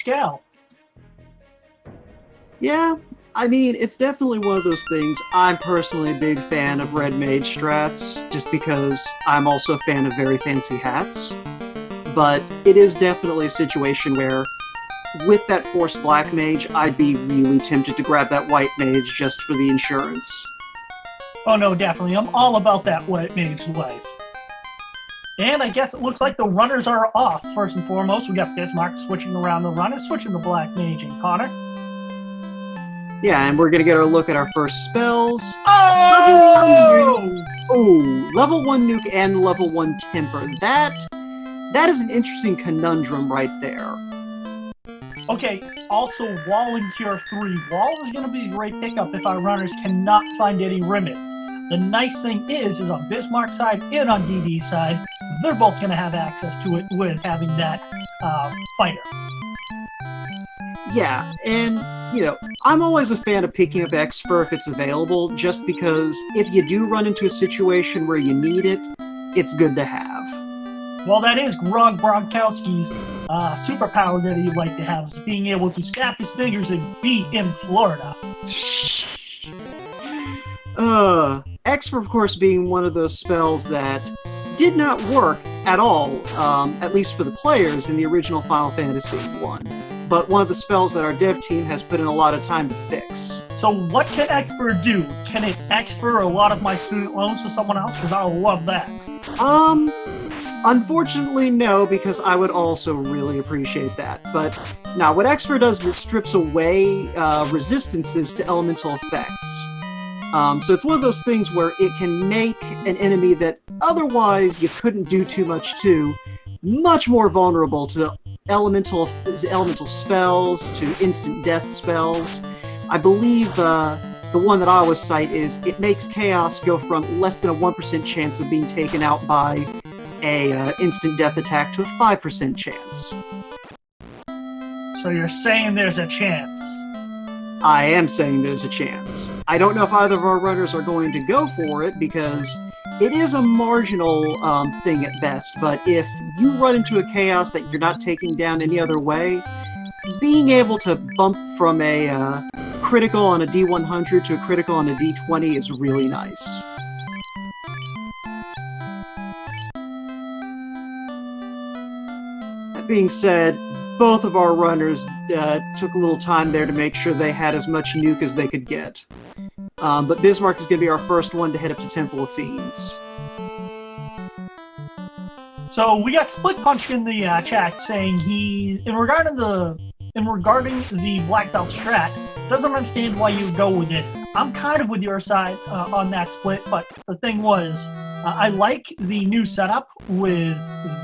scale. Yeah, I mean, it's definitely one of those things. I'm personally a big fan of red mage strats, just because I'm also a fan of very fancy hats. But it is definitely a situation where, with that forced black mage, I'd be really tempted to grab that white mage just for the insurance. Oh no, definitely. I'm all about that white mage life. And I guess it looks like the runners are off. First and foremost, we got Bismark switching around the runners, switching the black mage and Connor. Yeah, and we're gonna get our look at our first spells. Oh! Level 1 nuke and level 1 temper. That is an interesting conundrum right there. Okay, also Wall and Cure 3. Wall is going to be a great pickup if our runners cannot find any remnants. The nice thing is on Bismarck's side and on DD's side, they're both going to have access to it with having that fighter. Yeah, and, you know, I'm always a fan of picking up X-Fur if it's available, just because if you do run into a situation where you need it, it's good to have. Well, that is Grog Gronkowski's superpower that he'd like to have, is being able to snap his fingers and be in Florida. X-Fur, of course, being one of those spells that did not work at all, at least for the players in the original Final Fantasy 1. But one of the spells that our dev team has put in a lot of time to fix. So what can X-Fur do? Can it X-Fur a lot of my student loans to someone else? Because I love that. Unfortunately, no, because I would also really appreciate that. But now, what X-Fur does is it strips away resistances to elemental effects. So it's one of those things where it can make an enemy that otherwise you couldn't do too much to, much more vulnerable to elemental spells, to instant death spells. I believe the one that I always cite is it makes Chaos go from less than a 1% chance of being taken out by a instant death attack to a 5% chance. So you're saying there's a chance? I am saying there's a chance. I don't know if either of our runners are going to go for it, because it is a marginal thing at best, but if you run into a Chaos that you're not taking down any other way, being able to bump from a critical on a D100 to a critical on a D20 is really nice. That being said, both of our runners took a little time there to make sure they had as much nuke as they could get. But Bismarck is going to be our first one to head up to Temple of Fiends. So we got Split Punch in the chat saying he, in regarding the black belt strat, doesn't understand why you go with it. I'm kind of with your side on that split, but the thing was, I like the new setup with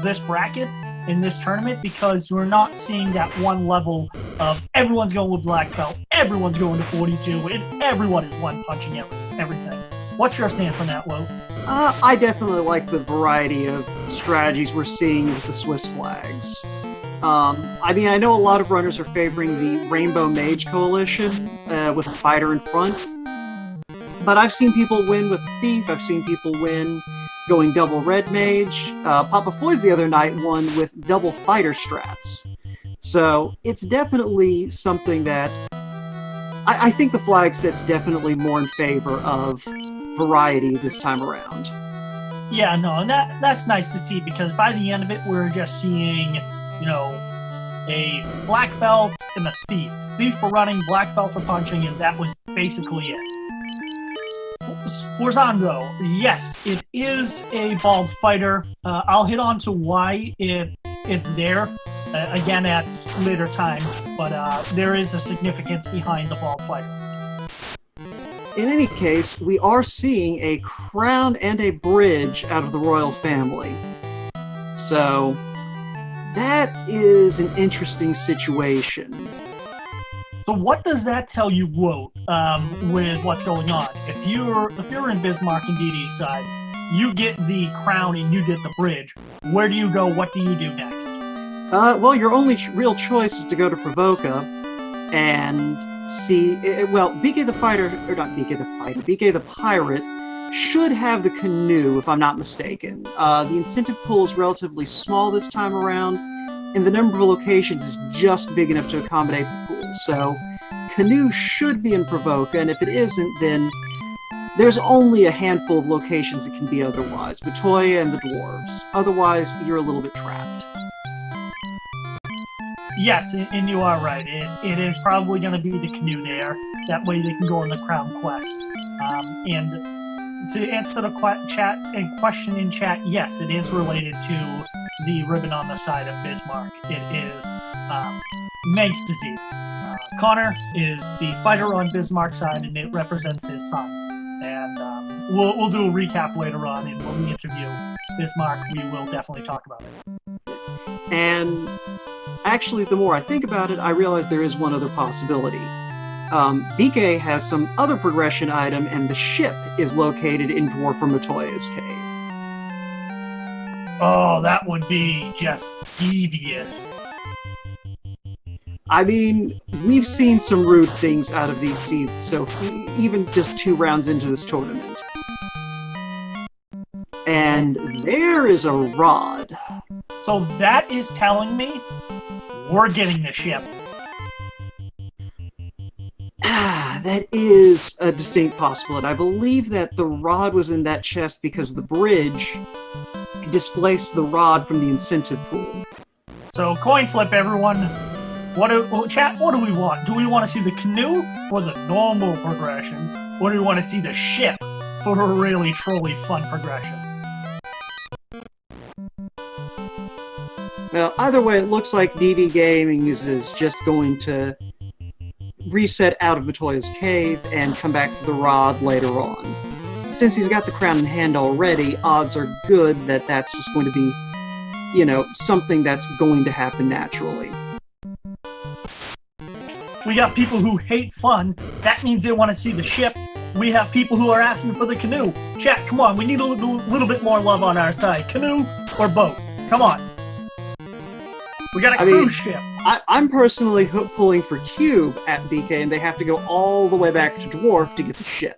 this bracket in this tournament, because we're not seeing that one level of everyone's going with black belt, everyone's going to 42, and everyone is one-punching everything. What's your stance on that, Lo? I definitely like the variety of strategies we're seeing with the Swiss flags. I mean, I know a lot of runners are favoring the Rainbow Mage Coalition with a fighter in front, but I've seen people win with a Thief, I've seen people win going double Red Mage. Papa Foy's the other night won with double fighter strats. So it's definitely something that I think the flag set's definitely more in favor of variety this time around. Yeah, no, and that's nice to see, because by the end of it, we're just seeing, you know, a black belt and a Thief. Thief for running, black belt for punching, and that was basically it. Forzanzo, yes, it is a bald fighter. I'll hit on to why it's there, again, at later time, but there is a significance behind the bald fighter. In any case, we are seeing a crown and a bridge out of the royal family. So, that is an interesting situation. So what does that tell you, Wout, with what's going on? If you're in Bismarck and DD's side, you get the crown and you get the bridge. Where do you go? What do you do next? Well, your only real choice is to go to Provoca and see. Well, BK the fighter, or not BK the fighter, BK the pirate should have the canoe, if I'm not mistaken. The incentive pool is relatively small this time around, and the number of locations is just big enough to accommodate the pool. So Canoe should be in Provoca, and if it isn't, then there's only a handful of locations it can be otherwise. Matoya and the dwarves. Otherwise, you're a little bit trapped. Yes, and you are right. It is probably going to be the Canoe there. That way they can go on the Crown Quest. And to answer the question in chat, yes, it is related to the ribbon on the side of Bismarck. It is Meg's disease. Connor is the fighter on Bismarck's side, and it represents his son. And we'll do a recap later on, and when we interview Bismarck, we will definitely talk about it. And actually, the more I think about it, I realize there is one other possibility. BK has some other progression item, and the ship is located in Dwarfer Matoya's cave. Oh, that would be just devious. I mean, we've seen some rude things out of these seeds, so even just 2 rounds into this tournament. And there is a rod. So that is telling me we're getting the ship. That is a distinct possibility. I believe that the rod was in that chest because the bridge displaced the rod from the incentive pool. So coin flip, everyone. Chat, what do we want? Do we want to see the canoe for the normal progression? Or do we want to see the ship for a really, truly fun progression? Well, either way, it looks like DD Gaming is just going to reset out of Matoya's cave and come back for the rod later on. Since he's got the crown in hand already, odds are good that that's just going to be, you know, something that's going to happen naturally. We got people who hate fun. That means they want to see the ship. We have people who are asking for the canoe. Chat, come on, we need a little bit more love on our side. Canoe or boat? Come on. We got a cruise ship. I'm personally pulling for Cube at BK, and they have to go all the way back to Dwarf to get the ship.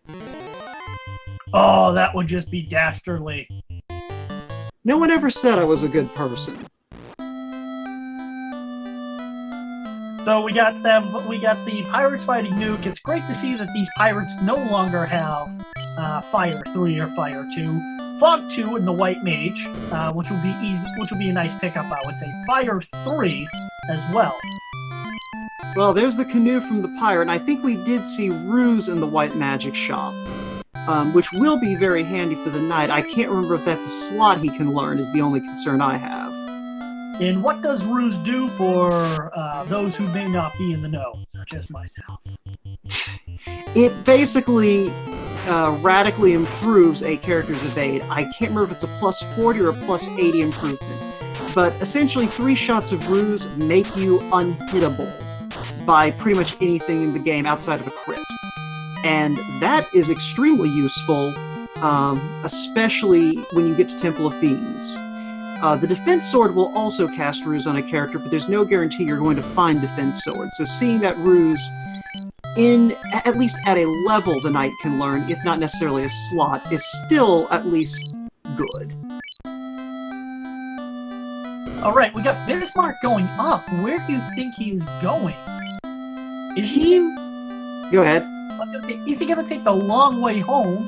Oh, that would just be dastardly. No one ever said I was a good person. So we got the pirates fighting Nuke. It's great to see that these pirates no longer have Fire 3 or Fire 2. Fog 2 and the White Mage, which will be easy, which will be a nice pickup, I would say. Fire 3 as well. Well, there's the canoe from the pirate, and I think we did see Ruse in the White Magic shop, which will be very handy for the knight. I can't remember if that's a slot he can learn, is the only concern I have. And what does Ruse do for those who may not be in the know, such as myself? It basically radically improves a character's evade. I can't remember if it's a plus 40 or a plus 80 improvement. But essentially, 3 shots of Ruse make you unhittable by pretty much anything in the game outside of a crit. And that is extremely useful, especially when you get to Temple of Fiends. The Defense Sword will also cast Ruse on a character, but there's no guarantee you're going to find Defense Sword. So seeing that Ruse in, at least at a level the knight can learn, if not necessarily a slot, is still at least good. Alright, we got Bismarck going up. Where do you think he is going? Is he... Go ahead. I was gonna say, is he going to take the long way home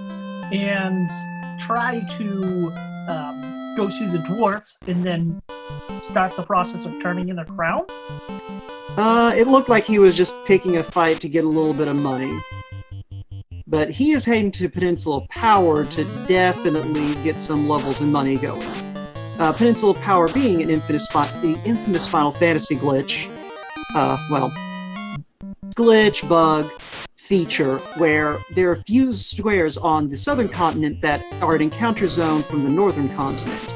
and try to go see the dwarfs and then start the process of turning in the crown? It looked like he was just picking a fight to get a little bit of money. But he is heading to Peninsula Power to definitely get some levels and money going. Peninsula Power being an the infamous Final Fantasy glitch, well, glitch, bug, feature, where there are few squares on the southern continent that are an encounter zone from the northern continent,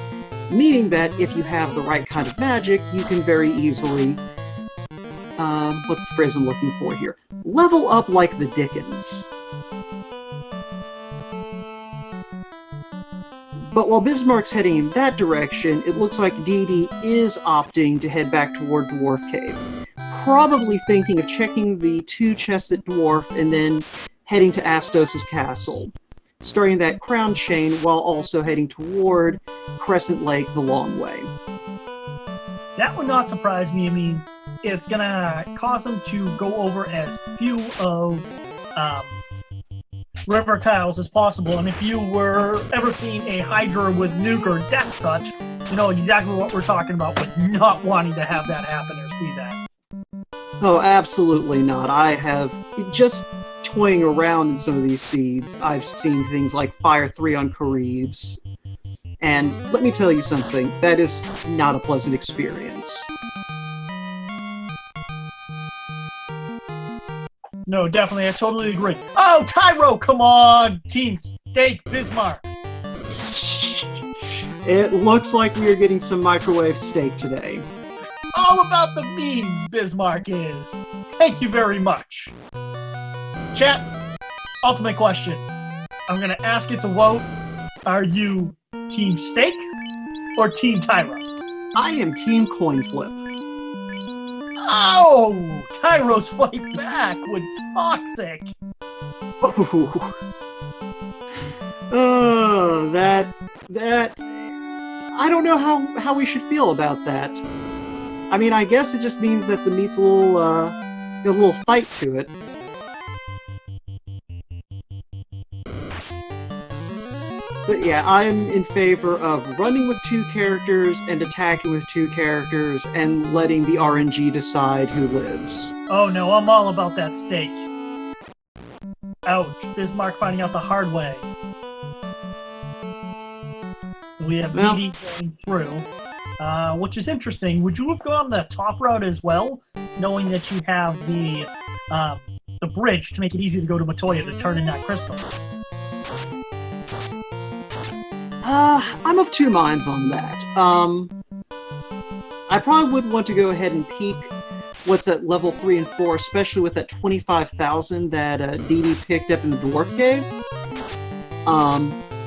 meaning that if you have the right kind of magic, you can very easily, what's the phrase I'm looking for here? Level up like the Dickens. But while Bismarck's heading in that direction, it looks like DD is opting to head back toward Dwarf Cave. Probably thinking of checking the 2 chests at Dwarf and then heading to Astos' castle, starting that crown chain while also heading toward Crescent Lake the long way. That would not surprise me. I mean, it's gonna cause them to go over as few of river tiles as possible. And if you were ever seen a Hydra with nuke or death touch, you know exactly what we're talking about with not wanting to have that happen or see that. Oh, absolutely not. I have just toying around in some of these seeds. I've seen things like Fire 3 on Caribs. And let me tell you something, that is not a pleasant experience. No, definitely, I totally agree. Oh, Tyro, come on! Team Steak Bismarck! It looks like we are getting some microwave steak today. All about the means, Bismarck is. Thank you very much. Chat, ultimate question. I'm gonna ask it to vote. Are you Team Steak or Team Tyro? I am Team Coin Flip. Oh! Tyro's fight back with Toxic! Oh, that... I don't know how we should feel about that. I mean, I guess it just means that the meat's a little fight to it. But yeah, I'm in favor of running with 2 characters and attacking with 2 characters and letting the RNG decide who lives. Oh no, I'm all about that steak. Ouch, Bismarck finding out the hard way. We have BD going through, which is interesting. Would you have gone the top route as well, knowing that you have the bridge to make it easy to go to Matoya to turn in that crystal? I'm of 2 minds on that. I probably would want to go ahead and peek what's at level 3 and 4, especially with that 25,000 that Dee Dee picked up in the Dwarf Cave.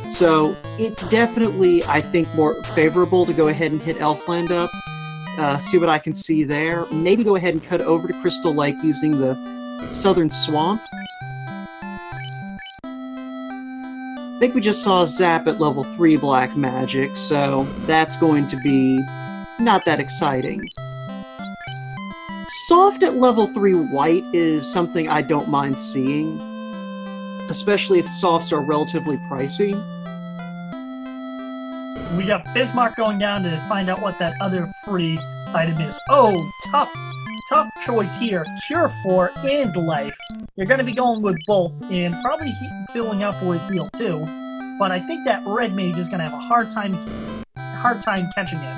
So it's definitely, I think, more favorable to go ahead and hit Elfland up, see what I can see there. Maybe go ahead and cut over to Crystal Lake using the Southern Swamp. I think we just saw Zap at level 3 Black Magic, so that's going to be not that exciting. Soft at level 3 White is something I don't mind seeing, especially if softs are relatively pricey. We got Bismarck going down to find out what that other free item is. Oh, tough choice here. Cure 4 and Life. You're going to be going with both, and probably filling up with Heal too. But I think that Red Mage is going to have a hard time catching it.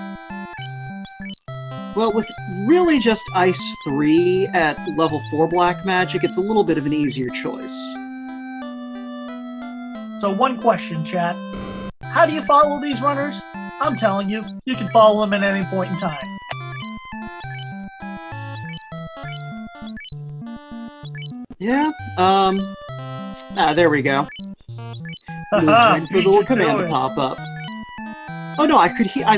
Well, with really just Ice 3 at level 4 Black Magic, it's a little bit of an easier choice. So one question, chat. How do you follow these runners? I'm telling you, you can follow them at any point in time. Yeah, there we go. It was waiting for the little command to pop up. Oh no, I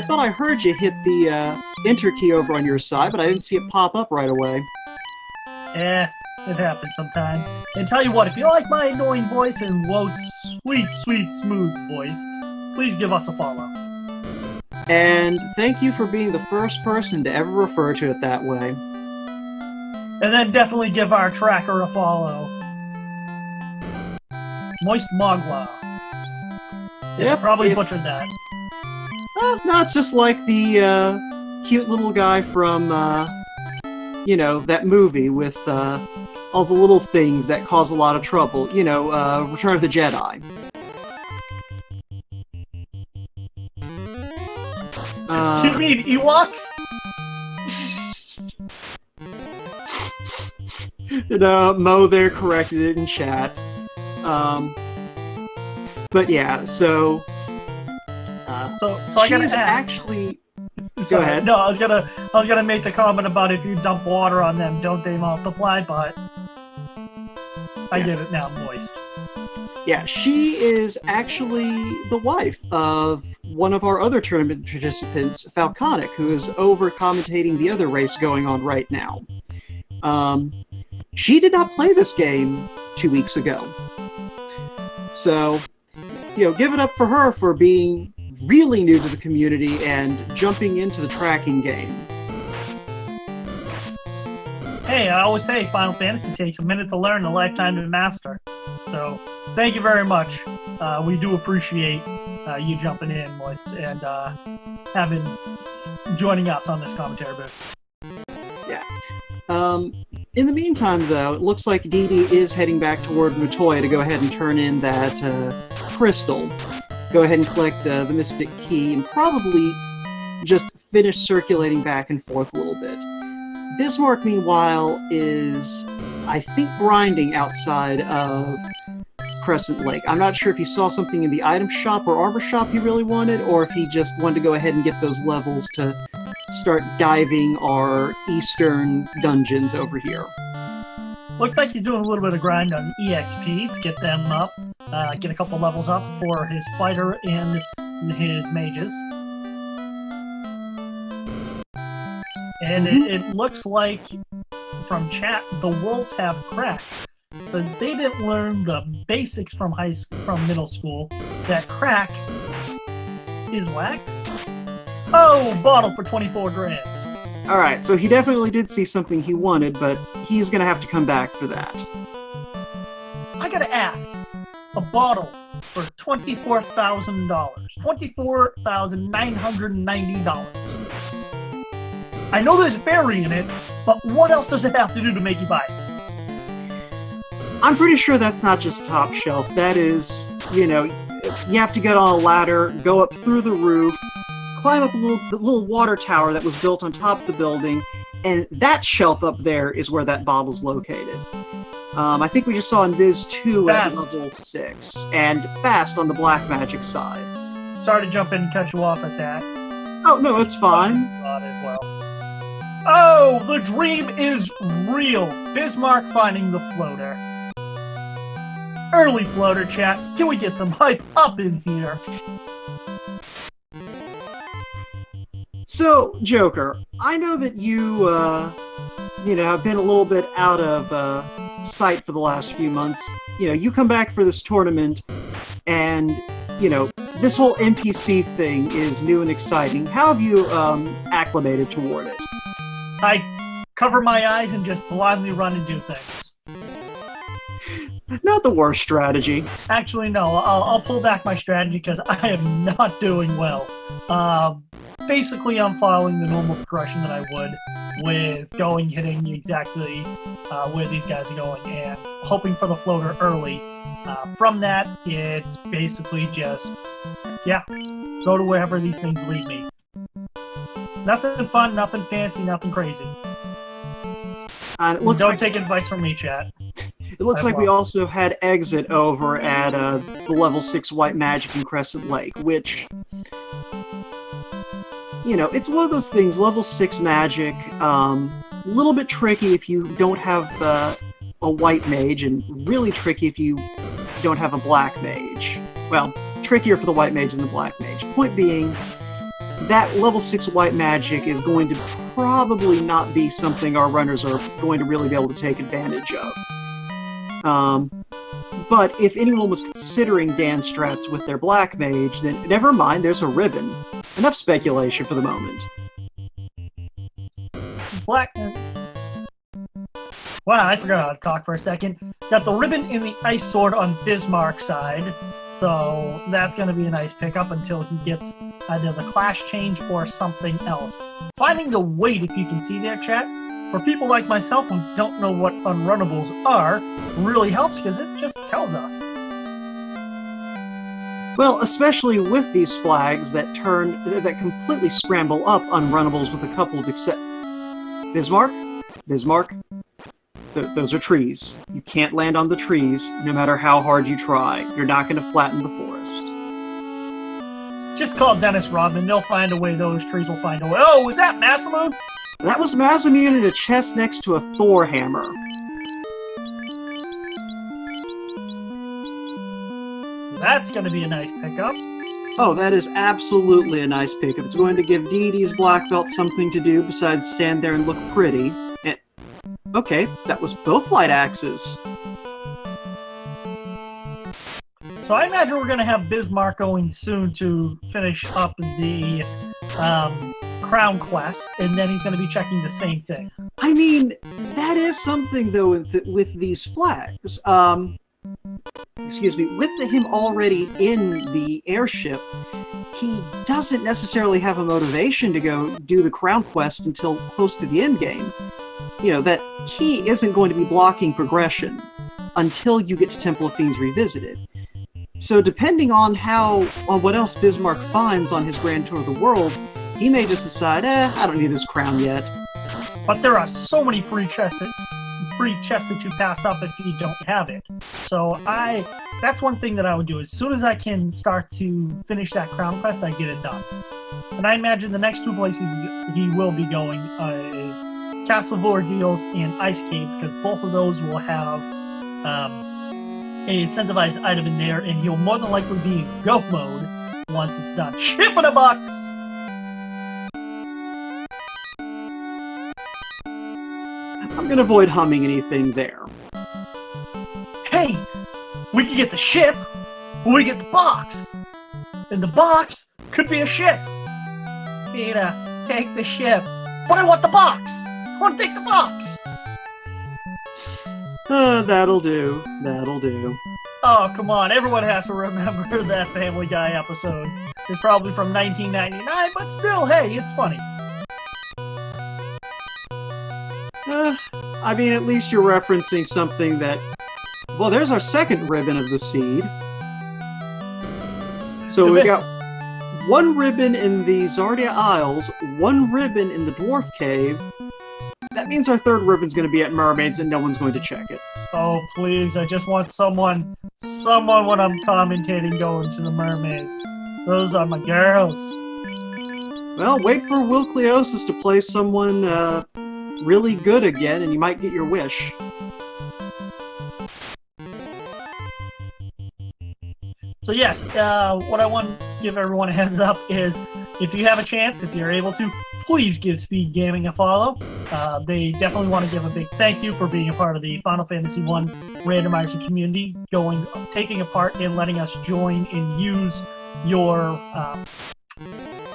thought I heard you hit the enter key over on your side, but I didn't see it pop up right away. It happens sometime. And tell you what, if you like my annoying voice and Wode's sweet, sweet, smooth voice, please give us a follow. And thank you for being the first person to ever refer to it that way. And then definitely give our tracker a follow. Moist Mogwa. Yeah, probably butchered that. No, it's just like the cute little guy from, you know, that movie with all the little things that cause a lot of trouble. You know, Return of the Jedi. You mean Ewoks? Mo there corrected it in chat. But yeah, so I gotta ask. Actually, go ahead. No, I was gonna make the comment about if you dump water on them, don't they multiply? But I get it now, moist. Yeah, she is actually the wife of one of our other tournament participants, Falconic, who is over commentating the other race going on right now. She did not play this game 2 weeks ago. So, you know, give it up for her for being really new to the community and jumping into the tracking game. Hey, I always say Final Fantasy takes a minute to learn, a lifetime to master. So, thank you very much. We do appreciate you jumping in, Moist, and joining us on this commentary booth. Yeah. In the meantime, though, it looks like Dee Dee is heading back toward Matoya to go ahead and turn in that crystal. Go ahead and collect the Mystic Key, and probably just finish circulating back and forth a little bit. Bismark, meanwhile, is, I think, grinding outside of Crescent Lake. I'm not sure if he saw something in the item shop or armor shop he really wanted, or if he just wanted to go ahead and get those levels to start diving our eastern dungeons over here. Looks like he's doing a little bit of grind on EXP to get them up, get a couple levels up for his fighter and his mages. And it looks like, from chat, the wolves have crack. So they didn't learn the basics from middle school, that crack is whack. Oh, bottle for 24 grand. Alright, so he definitely did see something he wanted, but he's gonna have to come back for that. I gotta ask, a bottle for $24,000, $24,990. I know there's a fairy in it, but what else does it have to do to make you buy it? I'm pretty sure that's not just top shelf. That is, you know, you have to get on a ladder, go up through the roof, climb up a little water tower that was built on top of the building, and that shelf up there is where that bottle's located. I think we just saw in Viz 2 at level 6, and Fast on the black magic side. Sorry to jump in and cut you off at that. Oh, no, it's fine. As well. Oh, the dream is real. Bismarck finding the floater. Early floater chat. Can we get some hype up in here? So, Joker, I know that you, have been a little bit out of sight for the last few months. You know, you come back for this tournament, and, this whole NPC thing is new and exciting. How have you acclimated toward it? I cover my eyes and just blindly run and do things. Not the worst strategy. Actually, no. I'll pull back my strategy because I am not doing well. Basically, I'm following the normal progression that I would with hitting exactly where these guys are going, and hoping for the floater early. From that, it's basically just, go to wherever these things lead me. Nothing fun, nothing fancy, nothing crazy. Don't take advice from me, chat. It looks like we also had exit over at the level 6 white magic in Crescent Lake, which, it's one of those things, level 6 magic, a little bit tricky if you don't have a white mage, and really tricky if you don't have a black mage. Well, trickier for the white mage than the black mage. Point being, that level 6 white magic is going to probably not be something our runners are going to really be able to take advantage of. But if anyone was considering dance strats with their black mage, then never mind, there's a ribbon. Enough speculation for the moment. Wow, I forgot how to talk for a second. Got the ribbon in the ice sword on Bismarck's side, so that's going to be a nice pickup until he gets either the clash change or something else. Finding the weight, if you can see there, chat, for people like myself who don't know what unrunnables are, really helps because it just tells us. Well, especially with these flags that completely scramble up unrunnables with a couple of Bismarck? Those are trees. You can't land on the trees, no matter how hard you try. You're not going to flatten the forest. Just call Dennis Rodman. They'll find a way. Those trees will find a way. Oh, was that Masamune? That was Masamune in a chest next to a Thor hammer. That's going to be a nice pickup. Oh, that is absolutely a nice pickup. It's going to give Dee Dee's black belt something to do besides stand there and look pretty. And okay, that was both light axes. So I imagine we're going to have Bismarck going soon to finish up the Crown Quest, and then he's going to be checking the same thing. I mean, that that is something, though, with these flags. Excuse me, with him already in the airship, he doesn't necessarily have a motivation to go do the crown quest until close to the end game. You know, that key isn't going to be blocking progression until you get to Temple of Fiends Revisited. So depending on what else Bismarck finds on his grand tour of the world, he may just decide, I don't need this crown yet. But there are so many free chests that you pass up if you don't have it. So that's one thing that I would do. As soon as I can start to finish that crown quest, I get it done. And I imagine the next two places he will be going is Castle of Ordeals and Ice Cave, because both of those will have an incentivized item in there, and he'll more than likely be in go mode once it's done. Ship in a box! I'm gonna avoid humming anything there. Hey! We can get the ship, or we get the box! And the box could be a ship! Peter, take the ship. But I want the box! I want to take the box! That'll do. That'll do. Oh, come on. Everyone has to remember that Family Guy episode. It's probably from 1999, but still, hey, it's funny. I mean, at least you're referencing something that... Well, there's our second ribbon of the seed. So we've got one ribbon in the Zardia Isles, one ribbon in the Dwarf Cave. That means our third ribbon's going to be at Mermaids, and no one's going to check it. Oh, please, I just want someone when I'm commentating going to the Mermaids. Those are my girls. Well, wait for Will Cleosis to play someone really good again, and you might get your wish. So yes, what I want to give everyone a heads up is, if you have a chance, if you're able to, please give Speed Gaming a follow. They definitely want to give a big thank you for being a part of the Final Fantasy I Randomizer community, taking a part in letting us join and use your...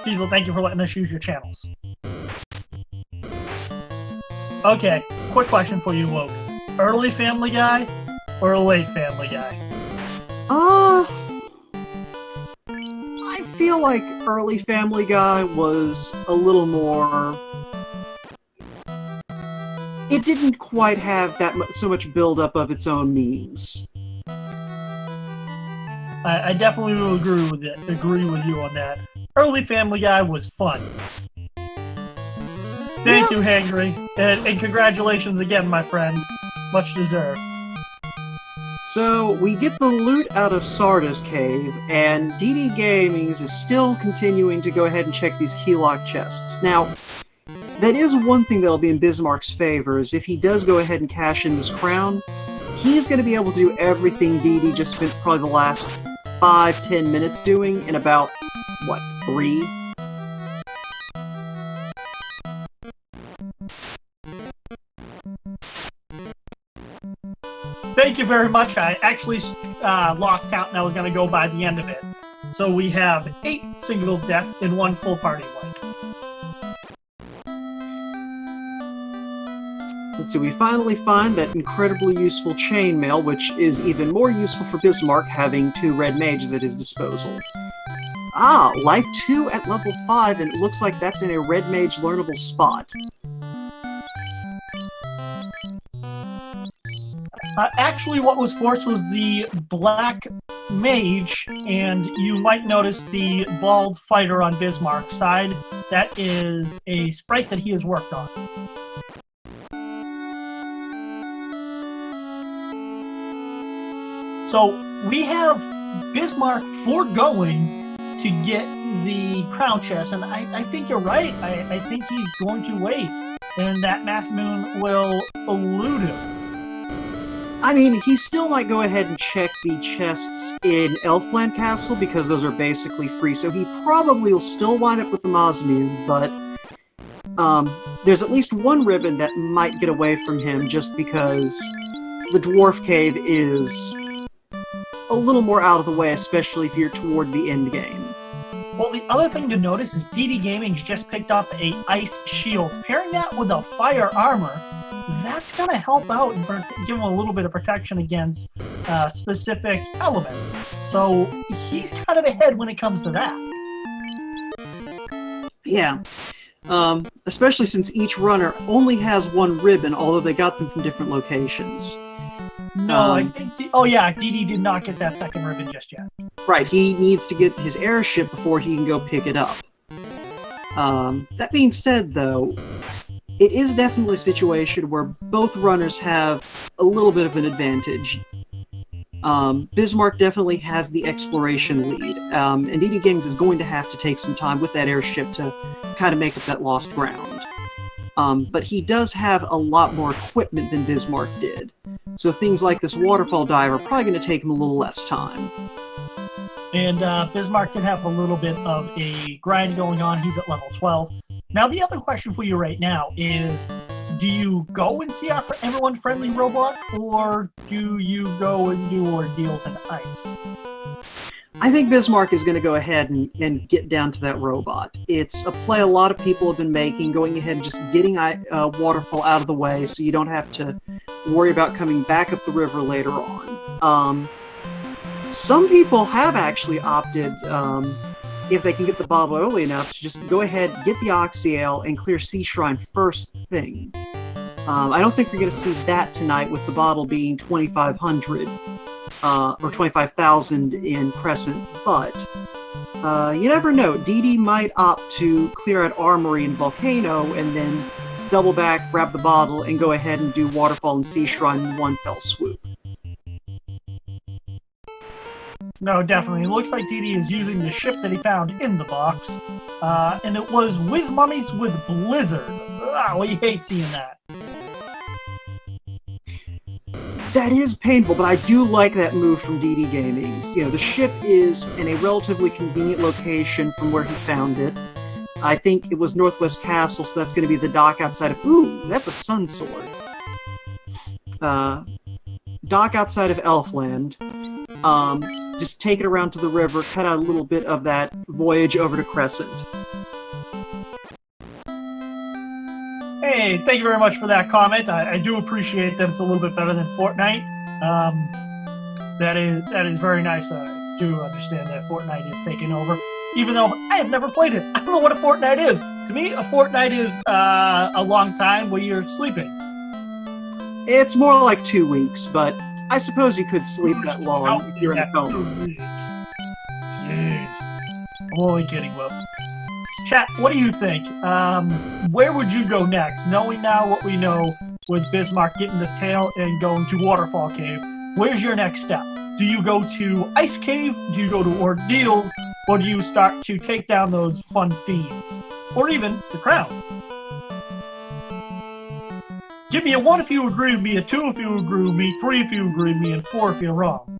Diesel, thank you for letting us use your channels. Okay, quick question for you, Woke. Early Family Guy or a late Family Guy? I feel like early Family Guy was a little more... It didn't quite have so much build-up of its own memes. I definitely will agree with you on that. Early Family Guy was fun. Thank you, Hangry, and congratulations again, my friend. Much deserved. So, we get the loot out of Sardis Cave, and DD Gaming is still continuing to go ahead and check these keylock chests. Now, that is one thing that'll be in Bismarck's favor, is if he does go ahead and cash in this crown, he's going to be able to do everything DD just spent probably the last 5-10 minutes doing in about, what, 3? Thank you very much. I actually lost count and I was going to go by the end of it. So we have 8 single deaths in 1 full party like. Let's see, we finally find that incredibly useful chainmail, which is even more useful for Bismarck having 2 red mages at his disposal. Ah, Life 2 at level 5, and it looks like that's in a red mage learnable spot. Actually, what was forced was the black mage, and you might notice the bald fighter on Bismarck's side. That is a sprite that he has worked on. So we have Bismarck foregoing to get the crown chest, and I think you're right. I think he's going to wait, and that Mass Moon will elude him. I mean, he still might go ahead and check the chests in Elfland Castle, because those are basically free, so he probably will still wind up with the Mazmoon, but there's at least one ribbon that might get away from him just because the Dwarf Cave is a little more out of the way, especially if you're toward the end game. Well, the other thing to notice is DD Gaming's just picked up a Ice Shield. Pairing that with a Fire Armor, that's going to help out and give him a little bit of protection against specific elements. So he's kind of ahead when it comes to that. Yeah. Especially since each runner only has one ribbon, although they got them from different locations. No, I think... oh, yeah, DD did not get that second ribbon just yet. Right, he needs to get his airship before he can go pick it up. That being said, though, it is definitely a situation where both runners have a little bit of an advantage. Bismark definitely has the exploration lead, and DD Games is going to have to take some time with that airship to kind of make up that lost ground. But he does have a lot more equipment than Bismarck did, so things like this waterfall dive are probably going to take him a little less time. And Bismarck can have a little bit of a grind going on. He's at level 12. Now, the other question for you right now is, do you go and see our everyone-friendly robot, or do you go and do ordeals and ice? I think Bismarck is going to go ahead and get down to that robot. It's a play a lot of people have been making, going ahead and just getting Waterfall out of the way so you don't have to worry about coming back up the river later on. Some people have actually opted, if they can get the bottle early enough, to just go ahead, get the Oxyale, and clear Sea Shrine first thing. I don't think we're going to see that tonight with the bottle being 2,500, or 25,000 in Crescent, but you never know. DD might opt to clear out Armory and Volcano, and then double back, grab the bottle, and go ahead and do Waterfall and Sea Shrine in one fell swoop. No, definitely. It looks like DD is using the ship that he found in the box. And it was Whiz Mummies with Blizzard. We hate seeing that. That is painful, but I do like that move from DD Gaming. You know, the ship is in a relatively convenient location from where he found it. I think it was Northwest Castle, so that's going to be the dock outside of... Ooh, that's a Sun Sword. Dock outside of Elfland. Just take it around to the river, cut out a little bit of that voyage over to Crescent. Hey, thank you very much for that comment. I do appreciate that it's a little bit better than Fortnite. That is very nice. I do understand that Fortnite is taking over, even though I have never played it. I don't know what a Fortnite is. To me, a Fortnite is a long time where you're sleeping. It's more like 2 weeks, but I suppose you could sleep that long if you're in a coma. Jeez. I'm only kidding, Will. Chat, what do you think? Where would you go next? Knowing now what we know with Bismarck getting the tail and going to Waterfall Cave, where's your next step? Do you go to Ice Cave? Do you go to Ordeals? Or do you start to take down those fun fiends? Or even the Crown? Give me a 1 if you agree with me, a 2 if you agree with me, 3 if you agree with me, and 4 if you're wrong.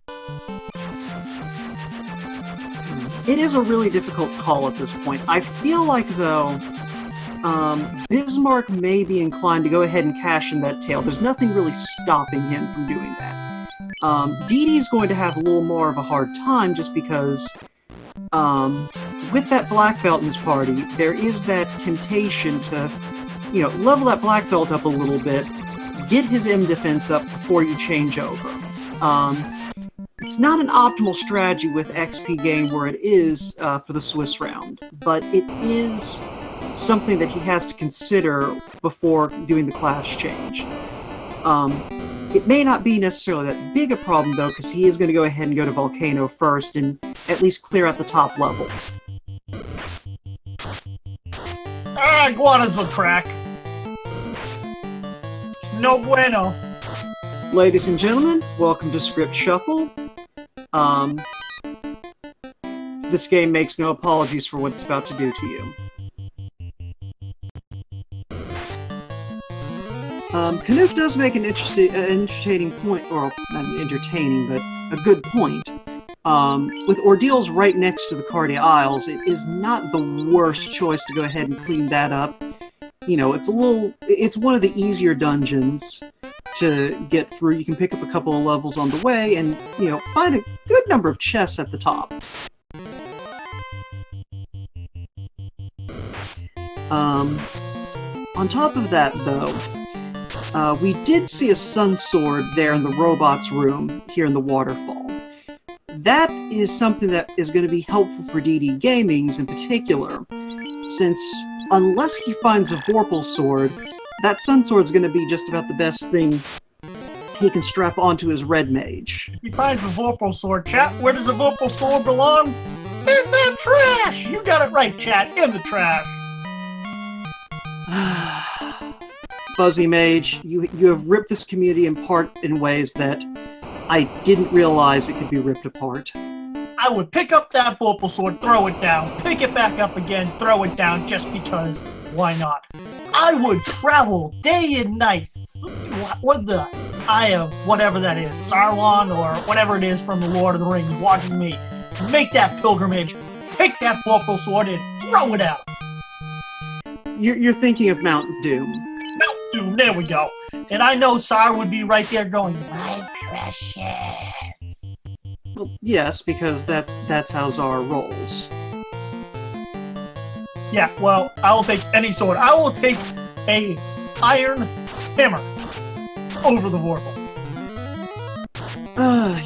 It is a really difficult call at this point. I feel like, though, Bismarck may be inclined to go ahead and cash in that tail. There's nothing really stopping him from doing that. DD's going to have a little more of a hard time just because, with that black belt in his party, there is that temptation to, you know, level that black belt up a little bit, get his M defense up before you change over. It's not an optimal strategy with XP game where it is for the Swiss round, but it is something that he has to consider before doing the class change. It may not be necessarily that big a problem, though, because he is going to go ahead and go to Volcano first and at least clear out the top level. Iguanas will crack. No bueno. Ladies and gentlemen, welcome to Script Shuffle. This game makes no apologies for what it's about to do to you. Canuck does make an entertaining point, or not entertaining, but a good point. With Ordeals right next to the Cardia Isles, it is not the worst choice to go ahead and clean that up. You know, it's one of the easier dungeons to get through. You can pick up a couple of levels on the way and, you know, find a good number of chests at the top. On top of that, though, we did see a sun sword there in the robot's room here in the waterfall. That is something that is going to be helpful for DD Gaming's in particular, since unless he finds a Vorpal sword, that sun sword's going to be just about the best thing he can strap onto his red mage. If he finds a Vorpal sword, chat, where does a Vorpal sword belong? In the trash! You got it right, chat, in the trash. Fuzzy Mage, you have ripped this community apart in ways that I didn't realize it could be ripped apart. I would pick up that Vorpal sword, throw it down, pick it back up again, throw it down, just because, why not? I would travel day and night with the eye of whatever that is, Sauron or whatever it is from the Lord of the Rings, watching me make that pilgrimage, take that Vorpal sword and throw it out. You're thinking of Mount Doom. Mount Doom, there we go. And I know Sar would be right there going, my precious. Well, yes, because that's how Zara rolls. Yeah, well, I will take any sword. I will take a iron hammer over the Vorpal.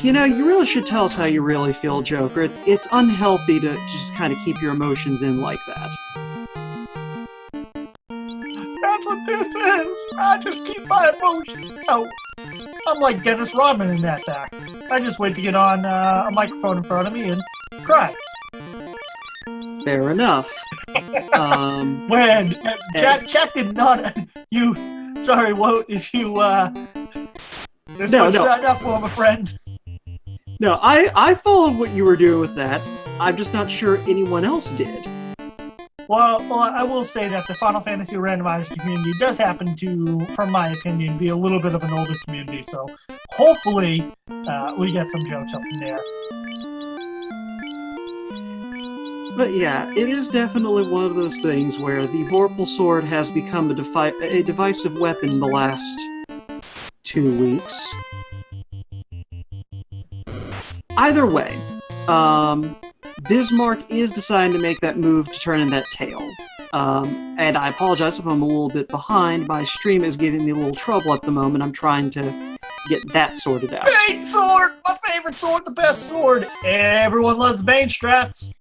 You know, you really should tell us how you really feel, Joker. It's unhealthy to just kind of keep your emotions in like that. That's what this is. I just keep my emotions out. I'm like Dennis Rodman in that fact. I just wait to get on a microphone in front of me and cry. Fair enough. When Jack did not. You. Sorry, Wout, if you. This was enough for my friend. No, I followed what you were doing with that. I'm just not sure anyone else did. Well, I will say that the Final Fantasy Randomizer community does happen to, from my opinion, be a little bit of an older community, so hopefully we get some jokes up in there. But yeah, it is definitely one of those things where the Vorpal sword has become a divisive weapon in the last 2 weeks. Either way, Bismark is deciding to make that move to turn in that tail. And I apologize if I'm a little bit behind. My stream is giving me a little trouble at the moment. I'm trying to get that sorted out. Bane sword! My favorite sword, the best sword! Everyone loves Bane strats.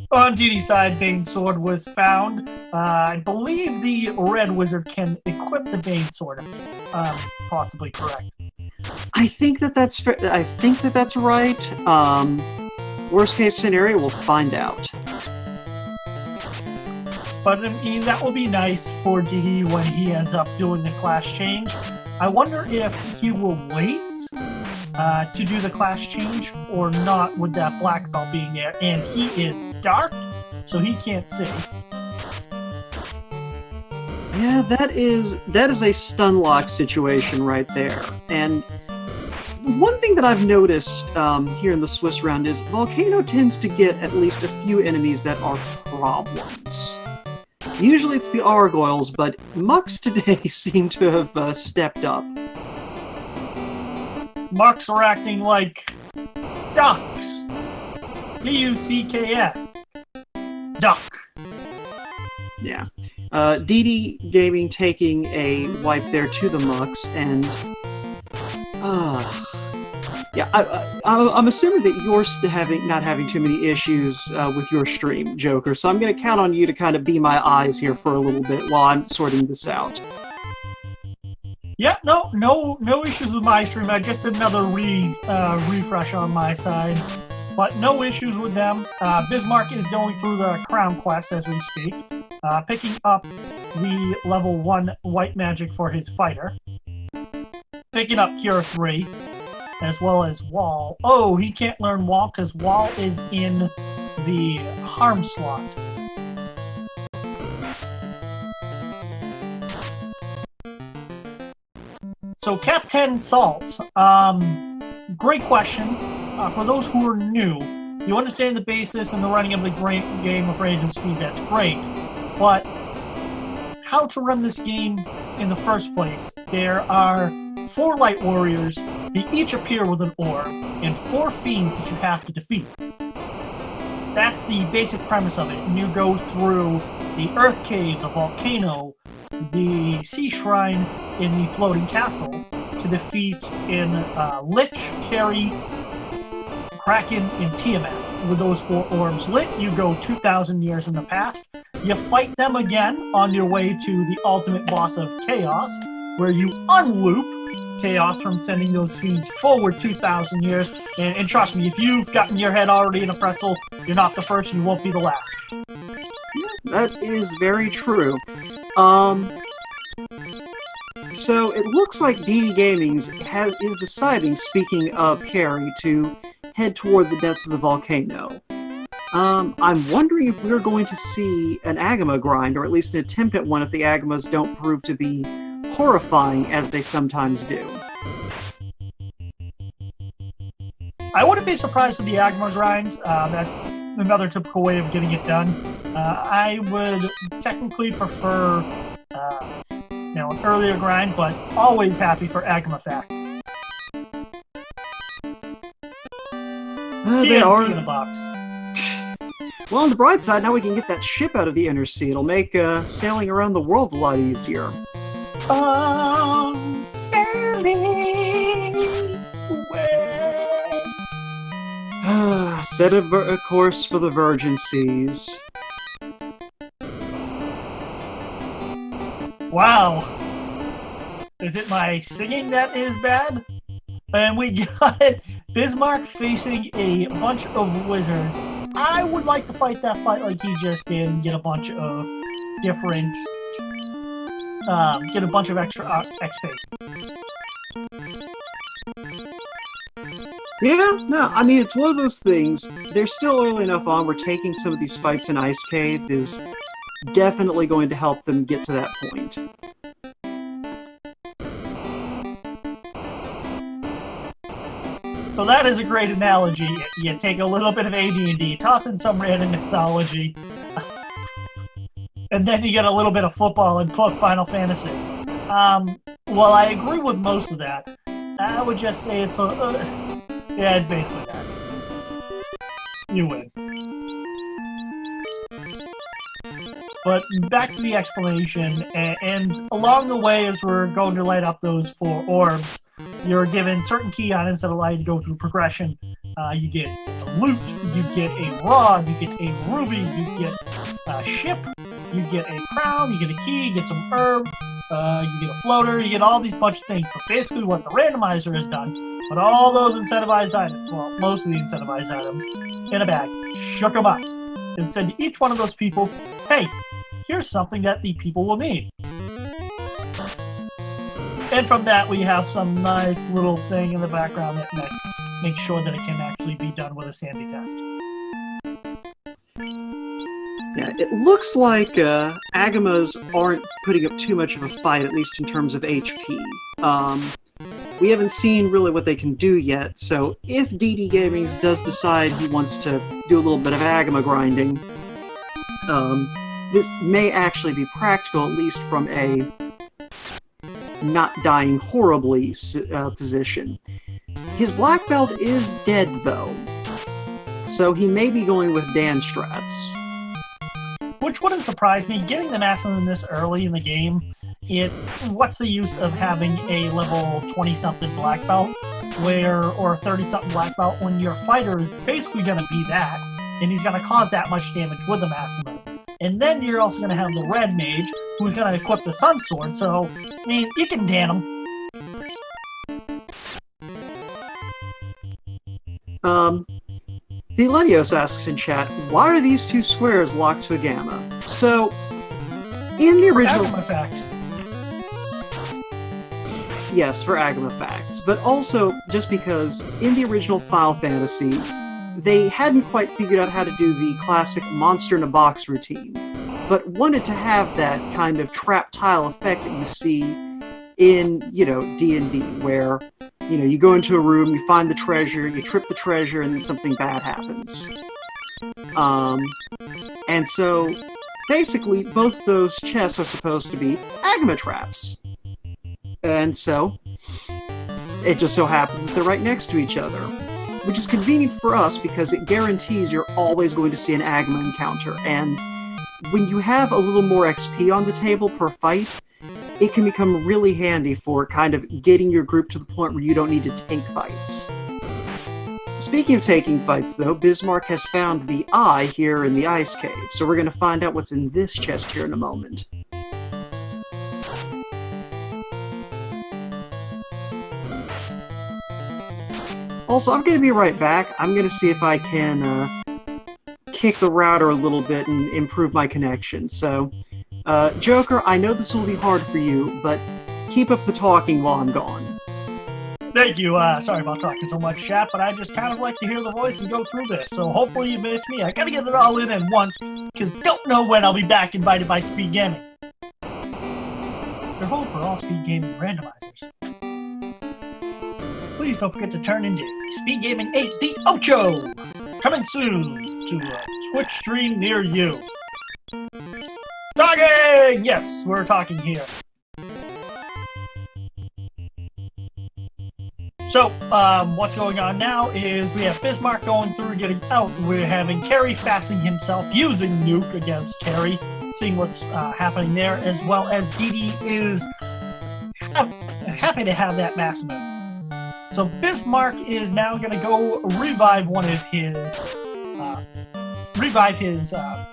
On DD side, Bane sword was found. I believe the red wizard can equip the Bane sword. Possibly correct. I think that's right. Worst case scenario, we'll find out. But I mean, that will be nice for DD when he ends up doing the class change. I wonder if he will wait to do the class change or not with that black belt being there. And he is dark, so he can't see. Yeah, that is a stun lock situation right there. And one thing that I've noticed here in the Swiss round is Volcano tends to get at least a few enemies that are problems. Usually it's the Argoyles, but Mucks today seem to have stepped up. Mucks are acting like ducks. D-U-C-K-S. Duck. Yeah. DD Gaming taking a wipe there to the Mucks, and yeah, I'm assuming that you're not having too many issues with your stream, Joker, so I'm going to count on you to kind of be my eyes here for a little bit while I'm sorting this out. Yeah, no issues with my stream. I just did another refresh on my side, but no issues with them. Bismark is going through the Crown Quest as we speak, picking up the level 1 white magic for his fighter, picking up Cure 3, as well as Wall. Oh, he can't learn Wall because Wall is in the harm slot. So, Captain Salt, great question. For those who are new, you understand the basis and the running of the game of Rage and Speed, that's great. But how to run this game in the first place? There are 4 Light Warriors. They each appear with an orb, and 4 fiends that you have to defeat. That's the basic premise of it. And you go through the Earth Cave, the volcano, the Sea Shrine in the Floating Castle to defeat in Lich, Carrie, Kraken, and Tiamat. With those 4 orbs lit, you go 2,000 years in the past. You fight them again on your way to the ultimate boss of Chaos, where you unloop Chaos from sending those fiends forward 2,000 years. And trust me, if you've gotten your head already in a pretzel, you're not the first and you won't be the last. That is very true. So it looks like DD Gaming is deciding, speaking of Carrie, to head toward the depths of the volcano. I'm wondering if we're going to see an Agama grind, or at least an attempt at one if the Agamas don't prove to be horrifying as they sometimes do. I wouldn't be surprised with the Agama grinds. That's another typical way of getting it done. I would technically prefer an earlier grind, but always happy for Agama facts. They are in the box. Well, on the bright side, now we can get that ship out of the inner sea. It'll make sailing around the world a lot easier. Sailing away. Set a course for the Virgin Seas. Wow. Is it my singing that is bad? And we got Bismark facing a bunch of wizards. I would like to fight that fight like he just did and get a bunch of different, get a bunch of extra XP. Yeah, no, I mean, it's one of those things. They're still early enough on where taking some of these fights in Ice Cave is definitely going to help them get to that point. So that is a great analogy. You take a little bit of AD&D, toss in some random mythology, and then you get a little bit of football and put Final Fantasy. Well, I agree with most of that. I would just say it's yeah, it's basically that. You win. But back to the explanation, and along the way as we're going to light up those 4 orbs, you're given certain key items that allow you to go through progression. You get a loot, you get a rod, you get a ruby, you get a ship, you get a crown, you get a key, you get some herb, you get a floater, you get all these bunch of things. But basically what the randomizer has done, put all those incentivized items, well, most of the incentivized items, in a bag, shook them up, and said to each one of those people, hey, here's something that the people will need. And from that, we have some nice little thing in the background that makes sure that it can actually be done with a Sandy test. Yeah, it looks like Agamas aren't putting up too much of a fight, at least in terms of HP. We haven't seen really what they can do yet, so if DD Gaming does decide he wants to do a little bit of Agama grinding, this may actually be practical, at least from a not dying horribly position. His black belt is dead, though, so he may be going with Dan strats. Which wouldn't surprise me. Getting the Masculine this early in the game, what's the use of having a level 20-something black belt, or 30-something black belt, when your fighter is basically going to be that, and he's going to cause that much damage with the Masculine. And then you're also going to have the Red Mage, who's going to equip the Sun Sword, so, I mean, you can dan him. Thelenios asks in chat, why are these 2 squares locked to a gamma? So, in the original... For Agama facts. Yes, for Agama facts, but also just because in the original Final Fantasy, they hadn't quite figured out how to do the classic monster-in-a-box routine, but wanted to have that kind of trap tile effect that you see in, D&D, where, you go into a room, you find the treasure, you trip the treasure, and then something bad happens. And so, basically, both those chests are supposed to be Agama traps. And so, it just so happens that they're right next to each other. Which is convenient for us because it guarantees you're always going to see an Agama encounter, and when you have a little more XP on the table per fight, it can become really handy for kind of getting your group to the point where you don't need to take fights. Speaking of taking fights, though, Bismarck has found the eye here in the ice cave, so we're going to find out what's in this chest here in a moment. Also, I'm going to be right back. I'm going to see if I can kick the router a little bit and improve my connection. So, Joker, I know this will be hard for you, but keep up the talking while I'm gone. Thank you. Sorry about talking so much, chat, but I just kind of like to hear the voice and go through this. So hopefully you missed me. I gotta get it all in at once, because don't know when I'll be back invited by Speed Gaming. They're home for all Speed Gaming randomizers. Please don't forget to turn into Speed Gaming 8 the Ocho! Coming soon to a Twitch stream near you. Talking! Yes, we're talking here. So, what's going on now is we have Bismarck going through and getting out. We're having Carrie fastening himself using Nuke against Carrie, seeing what's happening there, as well as Dee is happy to have that mass move. So Bismarck is now going to go revive one of his, I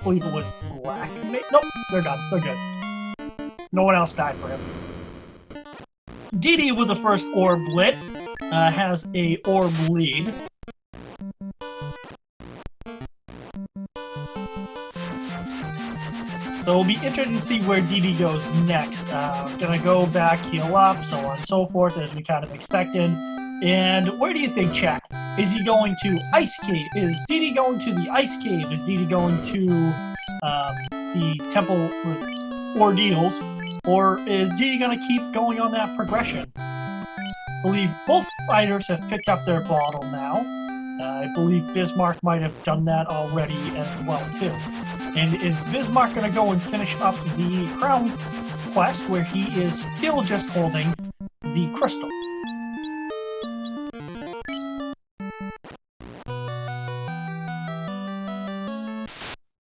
believe it was black. Nope, they're done. They're good. No one else died for him. Dee with the first orb lit. Has a orb lead. So it'll be interesting to see where Dee goes next. Gonna go back, heal up, so on and so forth, as we kind of expected. And where do you think, chat? Is he going to Ice Cave? Is Dee going to the Ice Cave? Is Dee going to the Temple Ordeals? Or is Dee gonna keep going on that progression? I believe both fighters have picked up their bottle now. I believe Bismarck might have done that already as well, too. And is Bismarck going to go and finish up the Crown quest, where he is still just holding the crystal?